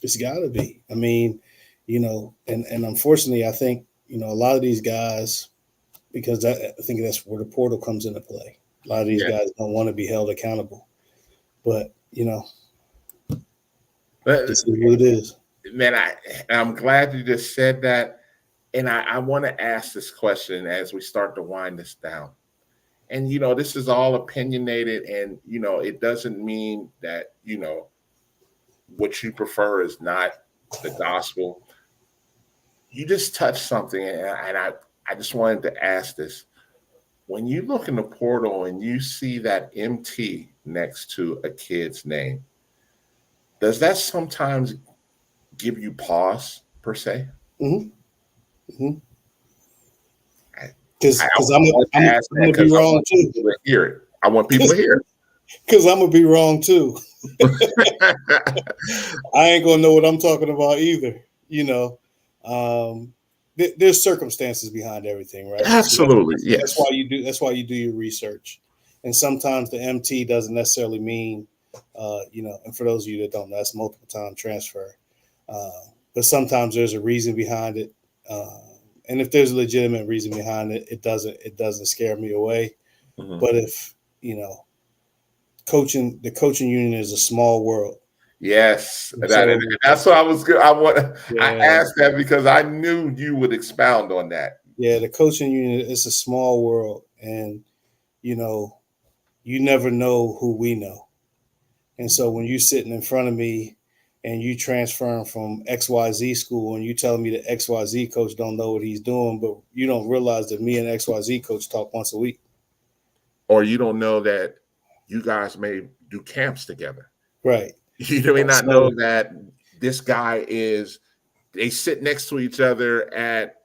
It's got to be. I mean, and unfortunately, I think, a lot of these guys, because I think that's where the portal comes into play. A lot of these guys don't want to be held accountable. But, this is what it is. Man, I'm glad you just said that. And I want to ask this question as we start to wind this down. And, this is all opinionated, and, it doesn't mean that, what you prefer is not the gospel. You just touched something, and I just wanted to ask this. When you look in the portal and you see that MT next to a kid's name, does that sometimes give you pause, per se? Mm-hmm. Mm-hmm. Because I'm going to be wrong too. Hear it. I want people to hear it. Because I'm gonna be wrong too. I ain't gonna know what I'm talking about either. You know, there's circumstances behind everything, right? So Absolutely, that's why yes. you do. That's why you do your research. And sometimes the MT doesn't necessarily mean, And for those of you that don't know, that's multiple time transfer. Uh, but sometimes there's a reason behind it. Uh, and if there's a legitimate reason behind it, it doesn't scare me away. Mhm. But if you know, the coaching union is a small world. Yes, and So that's what I was good. I yeah, asked that because I knew you would expound on that. yeah, the coaching union is a small world, and you know, you never know who we know. And so when you sitting in front of me and you transferring from XYZ school and you telling me the XYZ coach don't know what he's doing, but you don't realize that me and XYZ coach talk once a week. Or you don't know that you guys may do camps together. Right. You may not know So that this guy is. They sit next to each other at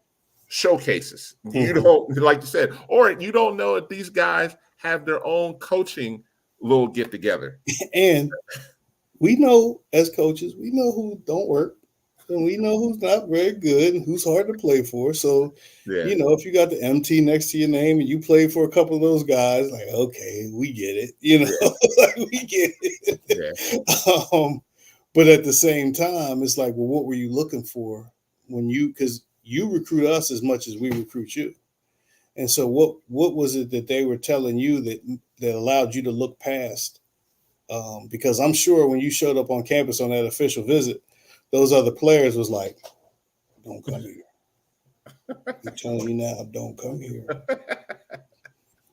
showcases. You mhm. don't, like you said, or you don't know if these guys have their own coaching little get together. And we know as coaches, we know who don't work and we know who's not very good and who's hard to play for. So, Yeah, if you got the MT next to your name and you play for a couple of those guys, like, okay, we get it, yeah, like we get yeah. it. But at the same time, it's like, well, what were you looking for because you recruit us as much as we recruit you. And so what was it that they were telling you that allowed you to look past because I'm sure when you showed up on campus on that official visit, those other players was like, "Don't come here. I'm telling you now, don't come here.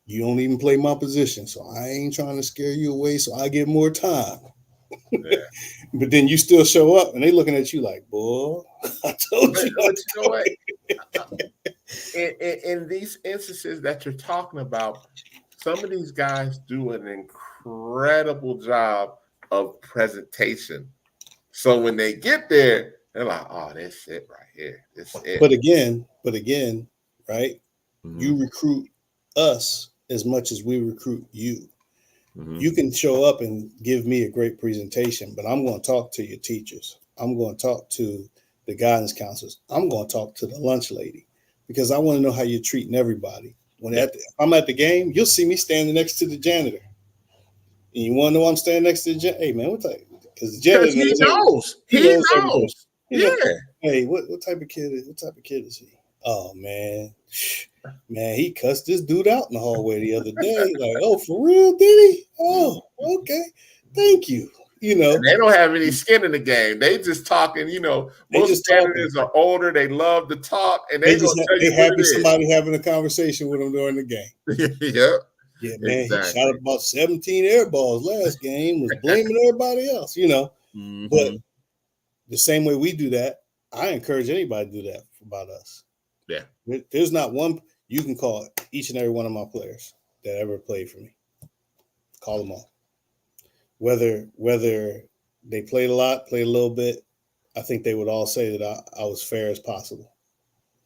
You don't even play my position, so I ain't trying to scare you away, so I get more time." Yeah. But then you still show up, and they looking at you like, "Boy, I told But, you not but to you know come what? here." In these instances that you're talking about, some of these guys do an incredible job of presentation. So when they get there, they're like, "Oh, that's it right here. This is it." But again, right? You Mhm, recruit us as much as we recruit you. mhm. You can show up and give me a great presentation, but I'm going to talk to your teachers. I'm going to talk to the guidance counselors. I'm going to talk to the lunch lady because I want to know how you're treating everybody. Yeah, If I'm at the game, you'll see me standing next to the janitor. And you want to know I'm standing next to the janitor? Hey, man, what type? Because the because janitor he knows every, knows. he He knows everybody. knows. You know, Yeah. hey, what type of kid? What type of kid is he? Oh man, man, he cussed this dude out in the hallway the other day. Like, oh, for real, did he? Oh, Mhm. okay, thank you. You And know, they don't have any skin in the game. They just talking. they Most just talking. janitors are older. They love to talk, and They they just gonna tell they you what happy it somebody having a conversation with them during the game. is. Yep, Yeah, man, he shot exactly. about 17 air balls last game. Was blaming everybody else. But Hmm. the same way we do that, I encourage anybody to do that about us. Yeah. There's not one you can call each and every one of my players that ever played for me. Call them all. Whether they played a lot, played a little bit, I think they would all say that I was fair as possible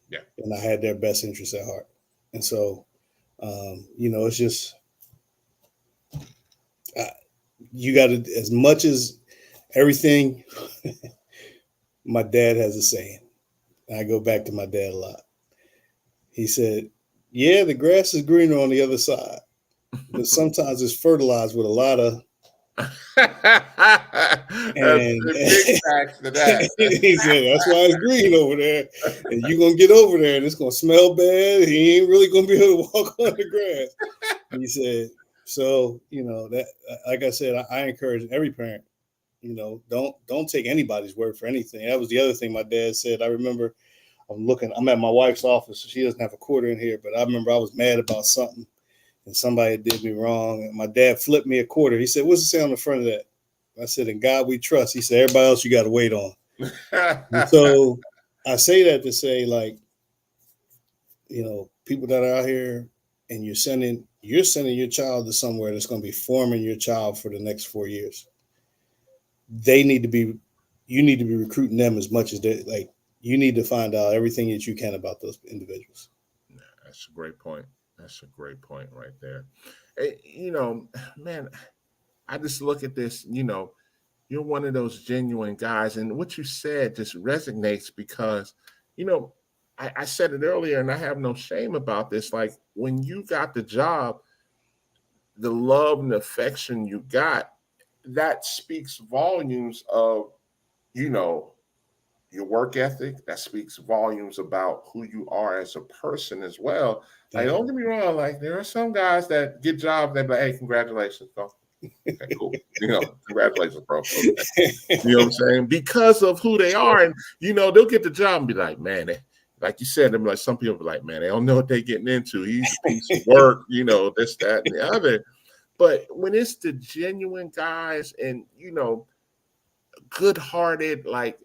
Yeah. and I had their best interests at heart. And so, it's just uh, you got to as much as everything. My dad has a saying. I go back to my dad a lot. He said, "Yeah, the grass is greener on the other side, but sometimes it's fertilized with a lot of." That's And big facts to that. he said, "That's why it's green over there. And you're going to get over there and it's going to smell bad. He ain't really going to be able to walk on the grass." He said, so, that, like I said, I encourage every parent, don't take anybody's word for anything. That was the other thing my dad said. I remember I'm at my wife's office. So she doesn't have a quarter in here, but I remember I was mad about something and somebody did me wrong. And my dad flipped me a quarter. He said, "What's it say on the front of that?" I said, "In God we trust." He said, "Everybody else you got to wait on." And so I say that to say, like, people that are out here and you're sending your child to somewhere that's going to be forming your child for the next 4 years. They need to be, you need to be recruiting them as much as they like. You need to find out everything that you can about those individuals. That's a great point. That's a great point right there. Man, I just look at this, you're one of those genuine guys. And what you said just resonates because, you know, I said it earlier and I have no shame about this. Like when you got the job, the love and affection you got, that speaks volumes of, you know, your work ethic. That speaks volumes about who you are as a person as well. Like, don't get me wrong, like there are some guys that get jobs, they're like, hey, congratulations, bro. Okay, cool. Congratulations, bro. Okay. You know what I'm saying? Because of who they are. And they'll get the job and be like, man, like you said, like some people be like, man, they don't know what they're getting into. He's a piece of work, this, that, and the other. But when it's the genuine guys and good-hearted, like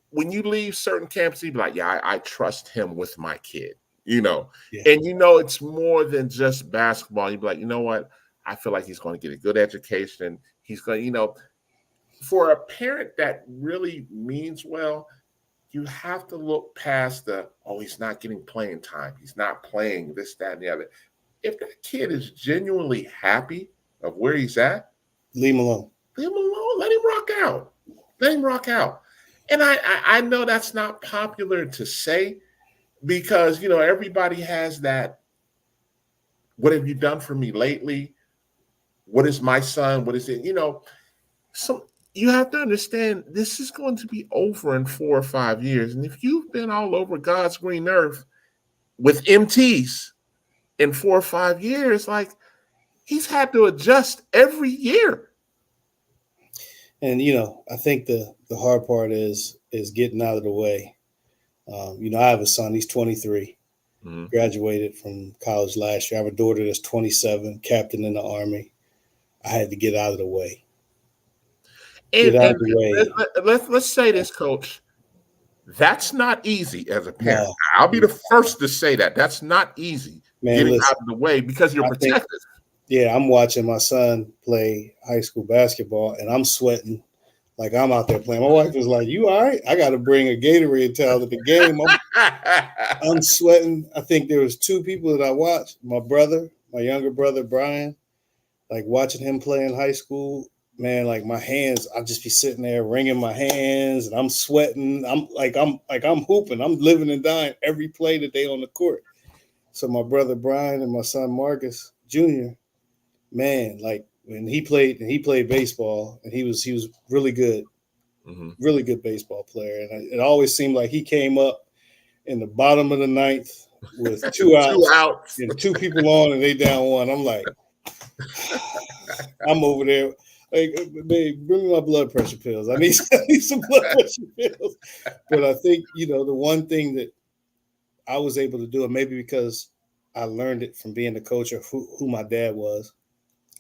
when you leave certain campuses, you be like, yeah, I trust him with my kid, Yeah. And it's more than just basketball. You be like, you know what? I feel like he's going to get a good education. He's going, for a parent that really means well, you have to look past he's not getting playing time. He's not playing this, that, and the other. If that kid is genuinely happy of where he's at, leave him alone. Leave him alone. Let him rock out. Let him rock out. And I know that's not popular to say because, everybody has that, what have you done for me lately? What is my son? What is it? So you have to understand this is going to be over in 4 or 5 years. And if you've been all over God's green earth with MTs in 4 or 5 years, like he's had to adjust every year. And, I think the hard part is getting out of the way. I have a son, he's 23, graduated from college last year. I have a daughter that's 27, captain in the Army. I had to get out of the way. Let's say this, Coach. That's not easy as a parent. No. I'll be the first to say that. That's not easy, getting out of the way because you're protected. I'm watching my son play high school basketball, and I'm sweating like I'm out there playing. My wife was like, you all right? I got to bring a Gatorade towel to the game. I'm sweating. I think there was 2 people that I watched. My brother, my younger brother, Brian, like watching him play in high school, man, like my hands, I'll just be sitting there wringing my hands and I'm sweating. I'm hooping. I'm living and dying every play that they on the court. So my brother Brian and my son Marcus Jr., man, like when he played baseball and he was really good, really good baseball player. And it always seemed like he came up in the bottom of the 9th with 2 outs and 2 people on and they down 1. I'm like, I'm over there. Like, babe, bring me my blood pressure pills. I need some blood pressure pills. But I think, the one thing that I was able to do, and maybe because I learned it from being the coach of who my dad was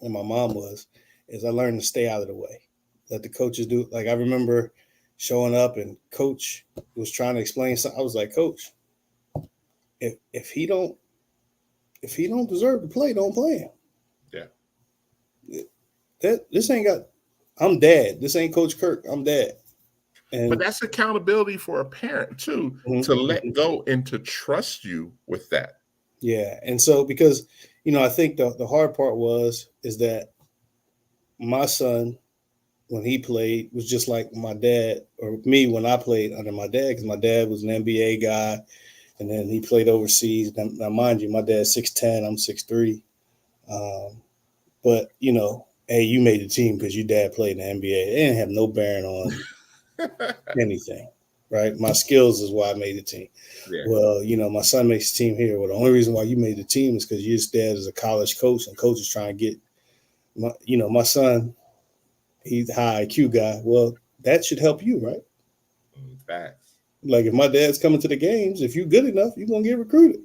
and my mom was, is I learned to stay out of the way. Let the coaches do. Like I remember showing up and coach was trying to explain something. I was like, Coach, if he don't deserve to play, don't play him. This ain't got. I'm dad. This ain't Coach Kirk. I'm dad. But that's accountability for a parent too, to let go and to trust you with that. Yeah, and so because I think the hard part is that my son, when he played, was just like my dad or me when I played under my dad, because my dad was an NBA guy, and then he played overseas. Now mind you, my dad's 6'10", I'm 6'3", but hey, you made the team because your dad played in the NBA. It didn't have no bearing on anything, right? My skills is why I made the team. Yeah. Well, my son makes the team here. Well, the only reason why you made the team is because your dad is a college coach, and coach is trying to get my son. He's a high IQ guy. Well, that should help you, right? Facts. Like if my dad's coming to the games, if you're good enough, you're gonna get recruited.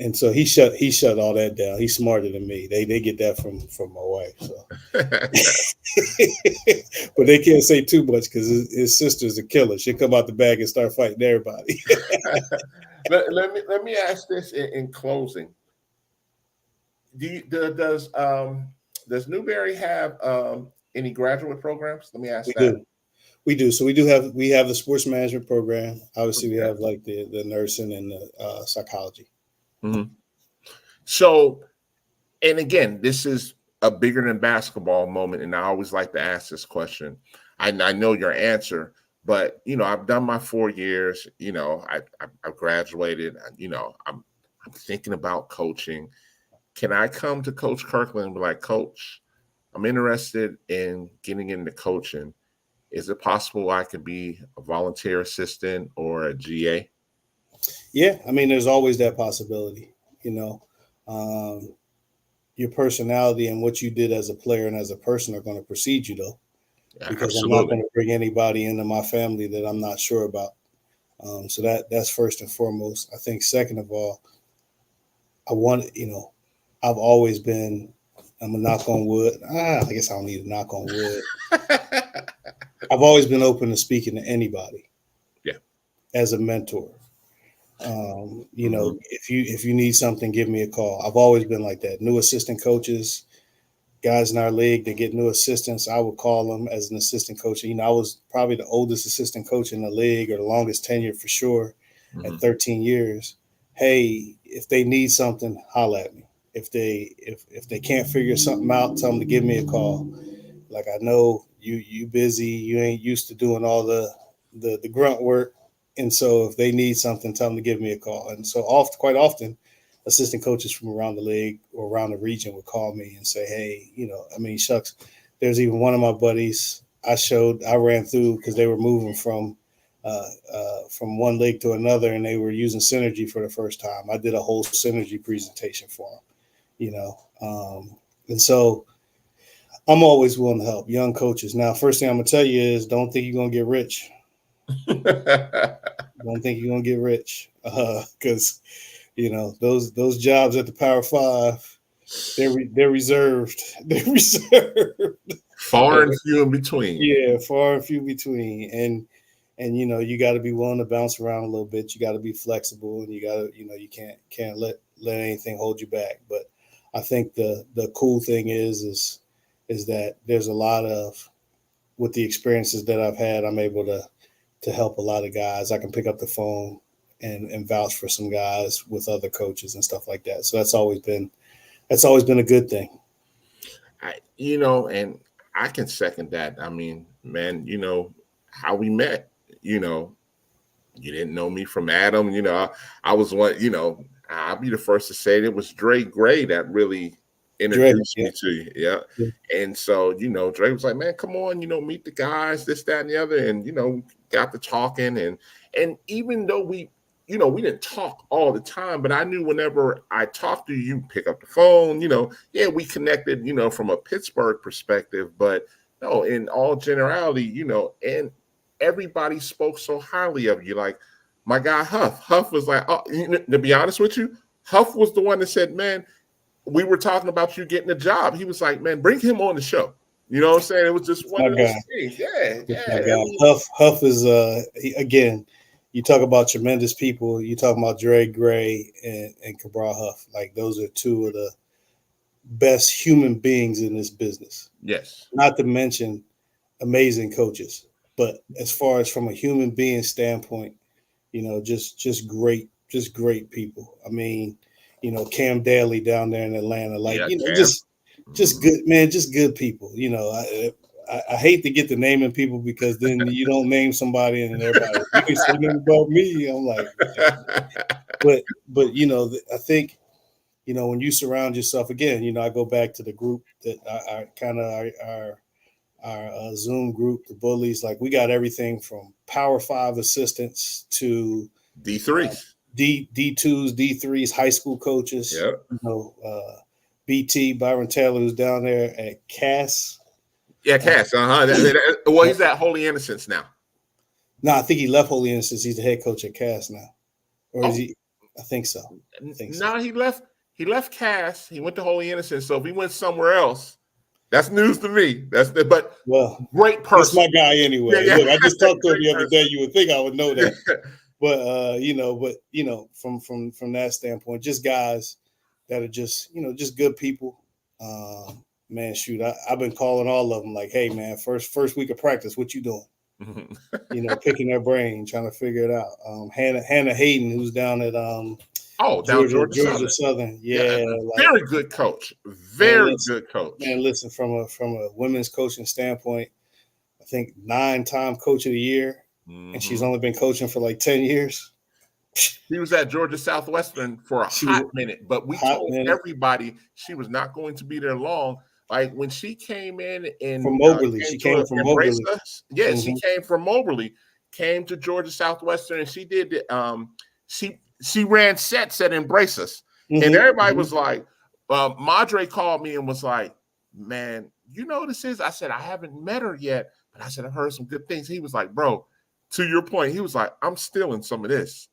And so he shut all that down. He's smarter than me. They get that from my wife. So, but they can't say too much because his sister's a killer. She'll come out the bag and start fighting everybody. let me ask this in closing. Does Newberry have any graduate programs? Let me ask that. We do. So we have the sports management program. Obviously, we have like the nursing and the psychology. So, and again, this is a bigger than basketball moment, and I always like to ask this question. I know your answer, but I've done my 4 years. I've graduated. I'm thinking about coaching. Can I come to Coach Kirkland and be like, Coach, I'm interested in getting into coaching. Is it possible I could be a volunteer assistant or a GA? Yeah, I mean, there's always that possibility. You know, um, your personality and what you did as a player and as a person are going to precede you, though, Yeah, because I'm not absolutely. going to bring anybody into my family that I'm not sure about. So that's first and foremost. I think second of all, I've always been. I'm a knock on wood. I guess I don't need a knock on wood. I've always been open to speaking to anybody Yeah. as a mentor. Mhm. If you need something, give me a call. I've always been like that. New assistant coaches, guys in our league that get new assistants, I would call them as an assistant coach. I was probably the oldest assistant coach in the league, or the longest tenure for sure, at Mhm. 13 years. Hey, if they need something, holla at me. If they can't figure something out, tell them to give me a call. Like, I know you busy, you ain't used to doing all the grunt work, and so if they need something, tell them to give me a call. And so quite often, assistant coaches from around the league or around the region would call me and say, hey, I mean, shucks. There's even one of my buddies I ran through because they were moving from one league to another, and they were using Synergy for the first time. I did a whole Synergy presentation for them, and so I'm always willing to help young coaches. Now, first thing I'm gonna tell you is, don't think you're gonna get rich. Don't think you're gonna get rich, because those jobs at the Power Five, they're reserved. They're reserved. Far and few in between. Yeah, far and few between. And you got to be willing to bounce around a little bit. You got to be flexible, and you got to you can't let anything hold you back. But I think the cool thing is that there's a lot of, with the experiences that I've had, I'm able to help a lot of guys. I can pick up the phone and vouch for some guys with other coaches and stuff like that. So that's always been a good thing. And I can second that. I mean, man, how we met, you know, you didn't know me from Adam. I was one, I'll be the first to say it was Dre Gray that really Dre, introduced yeah, me to you. Yeah. yeah, And so, Dre was like, man, come on, meet the guys, this, that, and the other. And, got to talking. And even though we didn't talk all the time, but I knew whenever I talked to you, pick up the phone, yeah, we connected, from a Pittsburgh perspective, but no, in all generality, and everybody spoke so highly of you. Like my guy Huff. Huff was like, oh, to be honest with you, Huff was the one that said, man, we were talking about you getting a job. He was like, man, bring him on the show. You know what I'm saying? It was just it's one my of those guy. things. Yeah, It's my yeah. I guy. mean, Huff is again. You talk about tremendous people. You talk about Dre Gray and Cabral Huff. Like, those are two of the best human beings in this business. yes. Not to mention amazing coaches. But as far as from a human being standpoint, just great people. I mean, Cam Daly down there in Atlanta, like, Yeah, Cam. just Mhm. good, man, just good people. I hate to get the naming people, because then you don't name somebody and then everybody, you didn't say nothing about me. I'm like, but I think, when you surround yourself, again, I go back to the group that I kind of our Zoom group, the bullies. Like, we got everything from Power Five assistants to D3s. D2s, D3s, high school coaches. Yeah. BT Byron Taylor, who's down there at Cass. Yeah, Uh, Cass. Well, he's at Holy Innocents now. no, I think he left Holy Innocents. He's the head coach at Cass now, or is Oh, he? I think so. I think so. no, he left. He left Cass. He went to Holy Innocents. So if he went somewhere else, that's news to me. But Well, great it's person. my guy Yeah, anyway. yeah. Look, I just talked to him Great the other day. person. You would think I would know that, but from that standpoint, just guys that are just good people. Man, shoot, I've been calling all of them like, hey, man, first week of practice, what you doing? Picking their brain, trying to figure it out. Hannah Hayden, who's down at Oh, down Georgia Georgia Southern. Southern. Yeah, Yeah, like very good coach. man, Very listen, good coach. man, listen from a women's coaching standpoint, I think 9-time coach of the year, and she's Mhm. only been coaching for like 10 years. He was at Georgia Southwestern for a She hot was minute, but we hot told minute everybody she was not going to be there long. Like when she came in and from Moberly. came She to came from embrace Moberly. us, yeah, she Hmm. came from Moberly, came to Georgia Southwestern, and she did the she ran sets at Embrace Us, and Hmm. everybody Hmm. was like, Madre called me and was like, "Man, you know who this is?" I said, "I haven't met her yet, but I said I've heard some good things." He was like, "Bro." To your point, he was like, "I'm stealing some of this."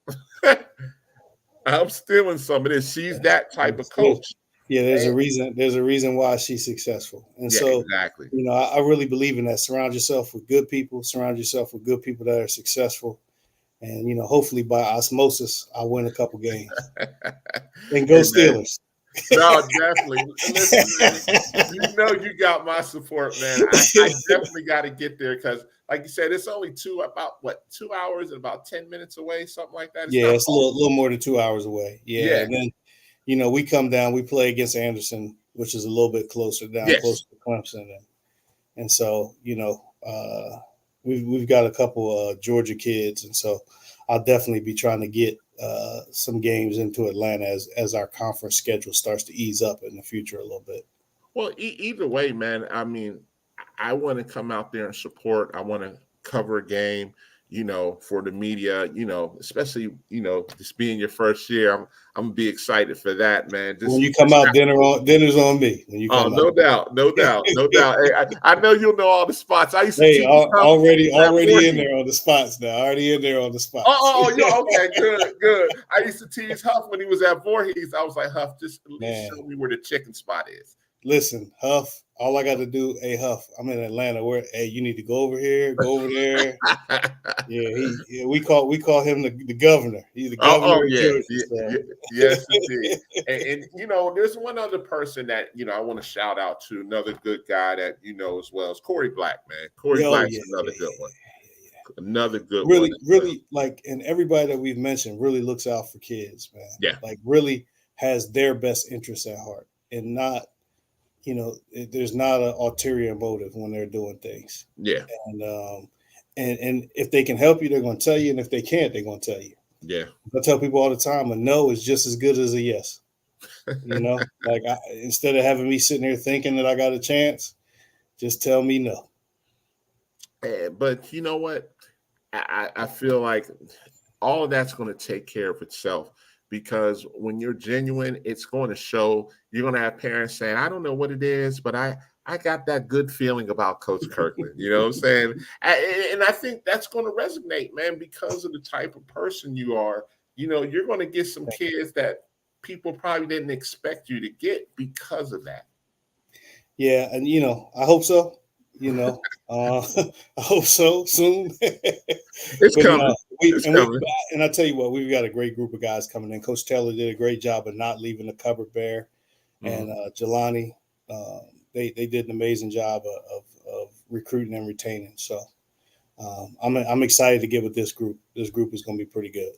I'm stealing some of this. She's that type of coach. Yeah, there's a And reason. There's a reason why she's successful, and yeah, so exactly. I really believe in that. Surround yourself with good people. Surround yourself with good people that are successful, and hopefully by osmosis, I win a couple games. And go Amen. Steelers. No, definitely. Listen, man, you know you got my support, man. I definitely got to get there because, like you said, it's only about 2 hours and about 10 minutes away, something like that. It's Yeah, not it's a far. little more than 2 hours away. Yeah, Yeah. and then we come down, we play against Anderson, which is a little bit closer down, Yes. closer to Clemson, and so we've got a couple Georgia kids, and so I'll definitely be trying to get some games into Atlanta as our conference schedule starts to ease up in the future a little bit. Well, either way, man. I mean, I want to come out there and support. I want to cover a game, for the media. Especially this being your first year. I'm gonna be excited for that, man. When Just, you come just out, dinner's on me. When you oh, come out, no doubt, no doubt, no doubt. Hey, I know you'll know all the spots. I used to hey, teach stuff at already in Voorhees. there on the spots now. Already in there on the Oh, spots. oh, oh, yeah, okay, good, good. I used to tease Huff when he was at Voorhees. I was like, Huff, just at least Man, show me where the chicken spot is. listen, Huff. All I got to do, hey Huff, I'm in Atlanta. Hey, you need to go over here, go over there. Yeah, we call him the governor. He's the governor Oh, of yeah, Georgia. yeah, yes, indeed. And there's one other person that I want to shout out to, another good guy that as well as Corey Black, man. Corey Oh Black's yeah, another good one. Another good one really, as well. really like, and everybody that we've mentioned really looks out for kids, man. Yeah, Like, really has their best interests at heart, and not, there's not an ulterior motive when they're doing things. yeah, And if they can help you, they're going to tell you, and if they can't, they're going to tell you. yeah. I tell people all the time, a no is just as good as a yes. Like, instead of having me sitting here thinking that I got a chance, just tell me no. But you know what? I feel like all of that's going to take care of itself because when you're genuine, it's going to show. You're going to have parents saying, "I don't know what it is, but I got that good feeling about Coach Kirkland." You know what I'm saying? And I think that's going to resonate, man, because of the type of person you are. You're going to get some kids that people probably didn't expect you to get because of that. Yeah, and I hope so. I hope so soon. It's But coming. It's coming. and I tell you what, we've got a great group of guys coming in. Coach Taylor did a great job of not leaving the cupboard bare, and Jelani, they did an amazing job of recruiting and retaining. So I'm excited to get with this group. This group is going to be pretty good.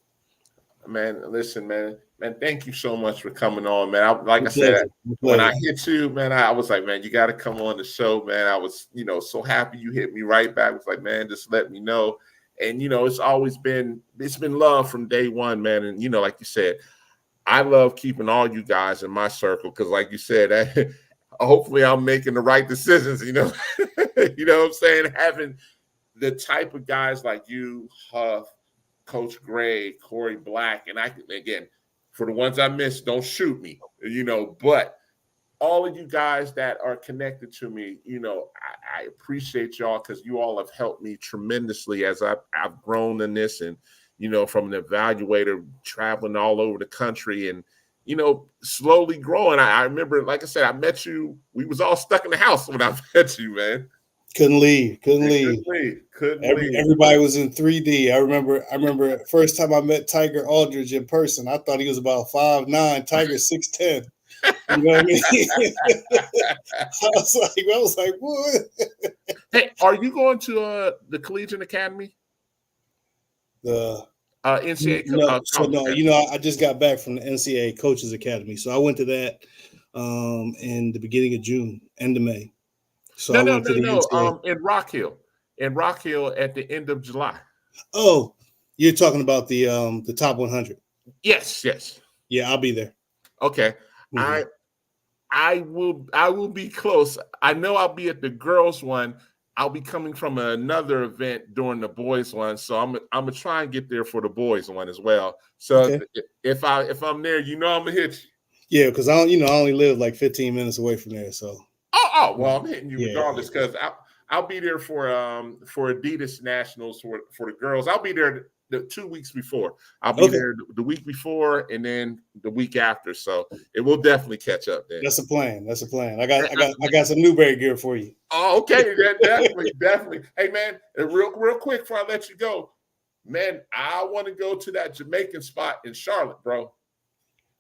Man, listen, man, thank you so much for coming on, man. Like I said, My when I pleasure. hit you, man, I was like, man, you got to come on the show, man. I was, so happy you hit me right back. I was like, man, just let me know. And it's been love from day one, man. And like you said, I love keeping all you guys in my circle because, like you said, hopefully I'm making the right decisions. You know what I'm saying? Having the type of guys like you, Huff, Coach Gray, Corey Black, and again, for the ones I missed, don't shoot me, but all of you guys that are connected to me, I appreciate y'all because you all have helped me tremendously as I've grown in this and, from an evaluator traveling all over the country and, slowly growing. I remember, like I said, I met you. We was all stuck in the house when I met you, man. Couldn't leave. Couldn't leave. Everybody was in 3D. I remember first time I met Tiger Aldridge in person. I thought he was about 5'9", Tiger 6'10". You know what I mean? I was like, what? Hey, are you going to the Collegiate Academy? The NCAA No, so college no, academy. I just got back from the NCAA Coaches Academy, so I went to that in the beginning of June, end of May. So No, I no, went to no, the no. NCAA. In Rock Hill at the end of July. Oh, you're talking about the top 100. Yes, yes. Yeah, I'll be there. Okay. Mhm. I will be close. I know I'll be at the girls one. I'll be coming from another event during the boys one, so I'm gonna try and get there for the boys one as well. So Okay. if I'm there, I'm gonna hit you. Yeah, because I only live like 15 minutes away from there. So Well, I'm hitting you yeah, regardless because I'll be there for Adidas Nationals for the girls. I'll be there the 2 weeks before. I'll be okay, there the week before and then the week after. So it will definitely catch up then. that's a plan. That's a plan. I got some Newberry gear for you. Oh, okay, definitely, definitely. Hey, man, real quick before I let you go, man, I want to go to that Jamaican spot in Charlotte, bro.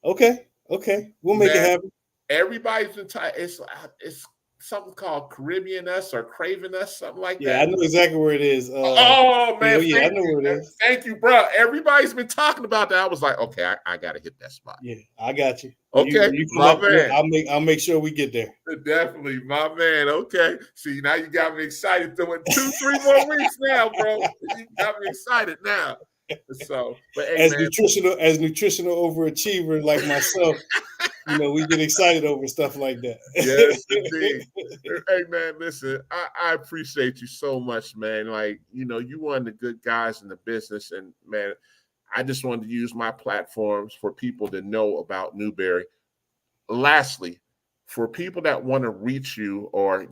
Okay, we'll make it Man, happen. everybody's entitled. It's something called Caribbean Us or Craven Us, something like Yeah, I that. know exactly where it is. Oh man, Yeah, I know where it is. thank you, bro. Everybody's been talking about that. I was like, okay, I gotta hit that spot. Yeah, I got you. Okay, You come my up, man. I'll make sure we get there. Definitely, my man. Okay. See, now you got me excited. Doing 2-3 more weeks now, bro. You got me excited now. So, but hey, As man. nutritional overachiever like myself, we get excited over stuff like that. Yes, indeed. Hey, man, listen, I appreciate you so much, man. Like, you one of the good guys in the business. And, man, I just wanted to use my platforms for people to know about Newberry. Lastly, for people that want to reach you or,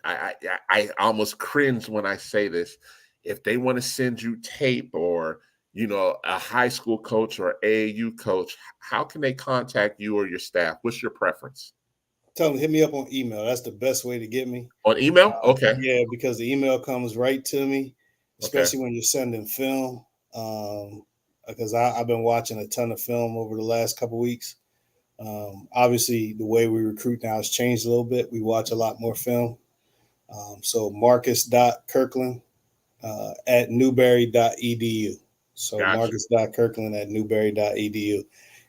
I almost cringe when I say this. If they want to send you tape or a high school coach or AAU coach, how can they contact you or your staff? What's your preference? Tell them hit me up on email. That's the best way to get me. On email? Okay. Yeah, because the email comes right to me, Okay. especially when you're sending film. Because I've been watching a ton of film over the last couple weeks. Obviously, the way we recruit now has changed a little bit. We watch a lot more film. So Marcus.Kirkland at newberry.edu. So Gotcha. Marcus.Kirkland at newberry.edu.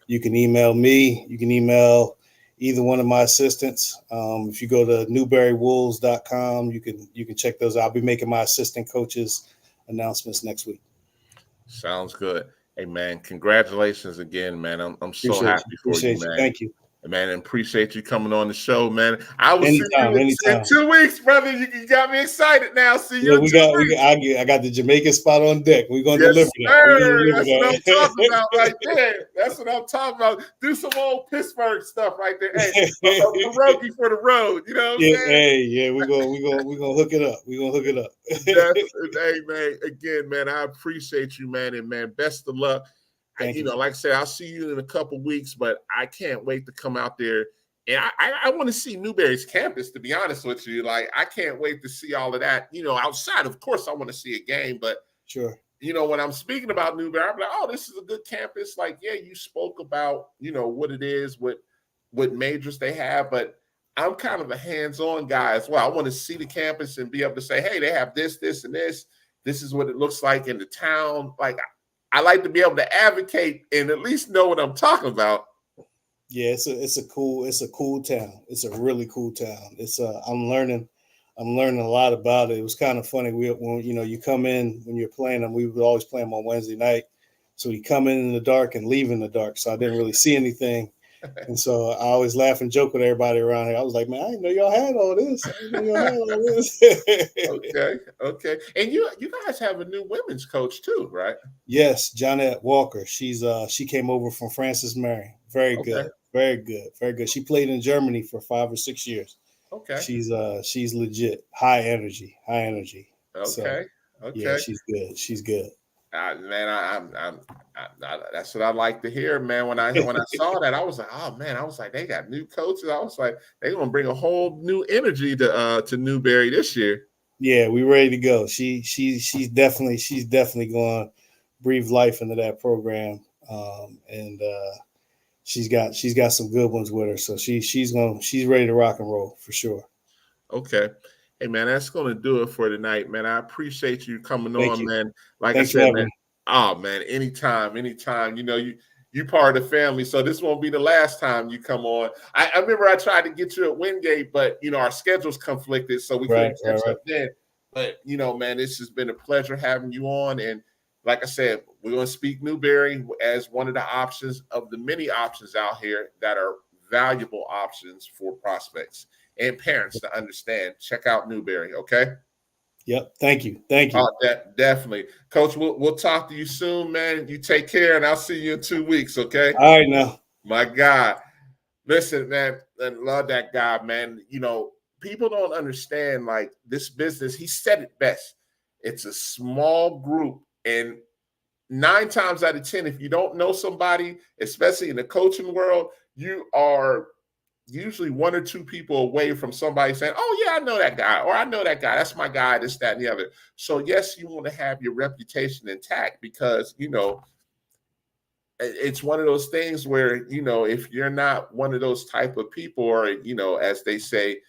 You can email me. You can email either one of my assistants. If you go to newberrywolves.com, you can check those out. I'll be making my assistant coaches announcements next week. Sounds good. Hey, man, congratulations again, man. I'm so Appreciate happy you. for you, Appreciate you. man. Thank you. Man, and appreciate you coming on the show, man. I will see Anytime, you in anytime. 2 weeks, brother. You got me excited now. See you Yeah, in 2 weeks. I got the Jamaican spot on deck. We're gonna Yes, deliver that. We're gonna sir. deliver That's what I'm talking that. about right there. That's what I'm talking about. Do some old Pittsburgh stuff right there. Hey, a pierogi for the road. You know what I'm Yeah, saying? hey, yeah, we're gonna hook it up. We're gonna hook it up. Hey, man. Again, man, I appreciate you, man, and man, best of luck. Thank you. Like I said, I'll see you in a couple weeks, but I can't wait to come out there. And I want to see Newberry's campus, to be honest with you. Like, I can't wait to see all of that. Outside, of course, I want to see a game, but Sure. When I'm speaking about Newberry, I'm like, oh, this is a good campus. Like, yeah, you spoke about, what it is, what majors they have, but I'm kind of a hands-on guy as well. I want to see the campus and be able to say, hey, they have this, this, and this. This is what it looks like in the town. Like, I like to be able to advocate and at least know what I'm talking about. Yeah, it's a cool town. It's a really cool town. I'm learning a lot about it. It was kind of funny. When you come in when you're playing them, we would always play them on Wednesday night. So you come in the dark and leave in the dark. So I didn't really see anything. And so I always laugh and joke with everybody around here. I was like, man, I didn't know y'all had all this. I didn't know y'all had all this. Okay. And you guys have a new women's coach too, right? Yes, Jonette Walker. She came over from Francis Marion. Very good. Very good. Very good. She played in Germany for 5 or 6 years. Okay. She's legit. High energy. Okay. So, yeah, she's good. She's good. Man, that's what I like to hear, man. When I saw that, I was like, oh man, they got new coaches. I was like, they're gonna bring a whole new energy to Newberry this year. Yeah, we ready to go. She's definitely going to breathe life into that program, and she's got some good ones with her. So she's ready to rock and roll for sure. Okay. Hey man, that's gonna do it for tonight, man. I appreciate you coming on, man. Like Thanks I said, man, Oh man, anytime, anytime. You know, you part of the family, so this won't be the last time you come on. I remember I tried to get you at Wingate, but you know our schedules conflicted, so we Right, couldn't right, catch right. up then. But you know, man, this has been a pleasure having you on. And like I said, we're going to speak Newberry as one of the options of the many options out here that are valuable options for prospects and parents to understand. Check out Newberry, okay? Yep. Thank you. Thank you. Definitely. Coach, we'll talk to you soon, man. You take care, and I'll see you in 2 weeks, okay? All right, now. My God. Listen, man, I love that guy, man. You know, people don't understand, like, this business. He said it best. It's a small group, and 9 times out of 10, if you don't know somebody, especially in the coaching world, you are usually 1 or 2 people away from somebody saying, "Oh yeah, I know that guy," or "I know that guy. That's my guy." This, that, and the other. So yes, you want to have your reputation intact because you know it's one of those things where you know if you're not one of those type of people, or you know, as they say,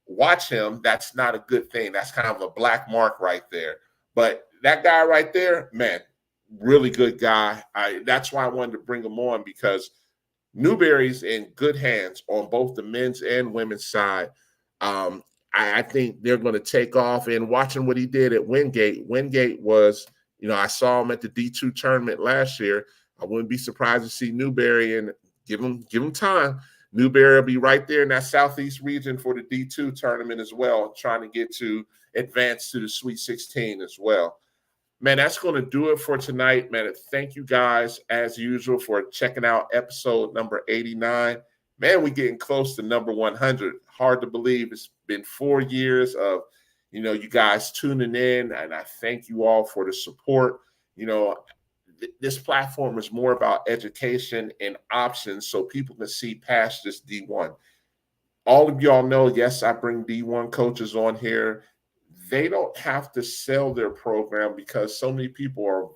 watch him. That's not a good thing. That's kind of a black mark right there. But that guy right there, man, really good guy. That's why I wanted to bring him on because Newberry's in good hands on both the men's and women's side. I think they're going to take off. And watching what he did at Wingate was, you know, I saw him at the D2 tournament last year. I wouldn't be surprised to see Newberry and give him time. Newberry will be right there in that Southeast region for the D2 tournament as well, trying to get to advance to the Sweet 16 as well. Man, that's going to do it for tonight, man. Thank you guys, as usual, for checking out episode number 89. Man, we're getting close to number 100. Hard to believe. It's been 4 years of, you know, you guys tuning in, and I thank you all for the support. You know, this platform is more about education and options so people can see past this D1. All of y'all know, yes, I bring D1 coaches on here. They don't have to sell their program because so many people are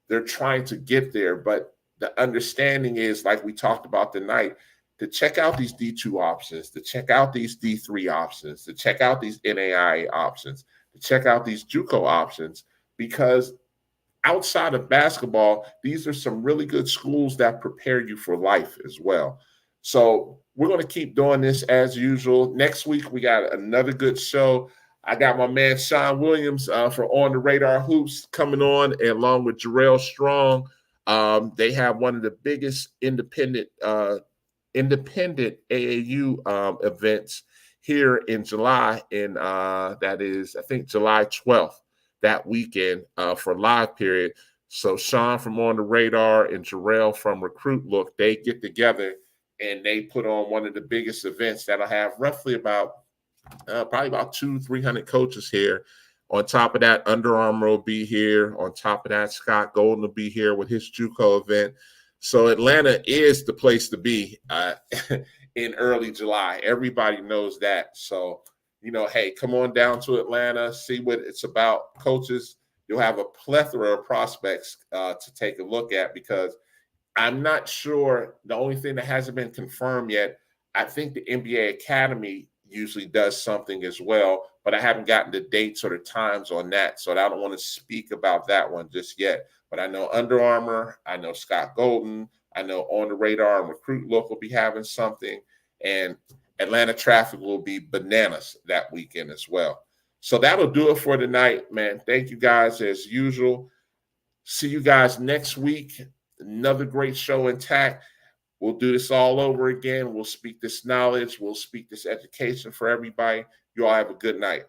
they're trying to get there. But the understanding is, like we talked about tonight, to check out these D2 options, to check out these D3 options, to check out these NAIA options, to check out these JUCO options, because outside of basketball, these are some really good schools that prepare you for life as well. So we're going to keep doing this as usual. Next week, we got another good show. I got my man Sean Williams for On the Radar Hoops coming on, and along with Jarrell Strong. They have one of the biggest independent AAU events here in July, and that is, I think, July 12th. That weekend for live period. So Sean from On the Radar and Jarrell from Recruit Look, they get together and they put on one of the biggest events that'll have roughly about probably about 200-300 coaches here. On top of that, Under Armour will be here. On top of that, Scott Golden will be here with his JUCO event. So Atlanta is the place to be in early July. Everybody knows that. So, you know, hey, come on down to Atlanta, see what it's about. Coaches, you'll have a plethora of prospects to take a look at, because I'm not sure. The only thing that hasn't been confirmed yet, I think the NBA Academy usually does something as well, but I haven't gotten the dates or the times on that, so I don't want to speak about that one just yet. But I know Under Armour, I know Scott Golden, I know On the Radar and Recruit Look will be having something, and Atlanta Traffic will be bananas that weekend as well. So that'll do it for tonight, man. Thank you guys as usual. See you guys next week. Another great show intact. We'll do this all over again. We'll speak this knowledge. We'll speak this education for everybody. You all have a good night.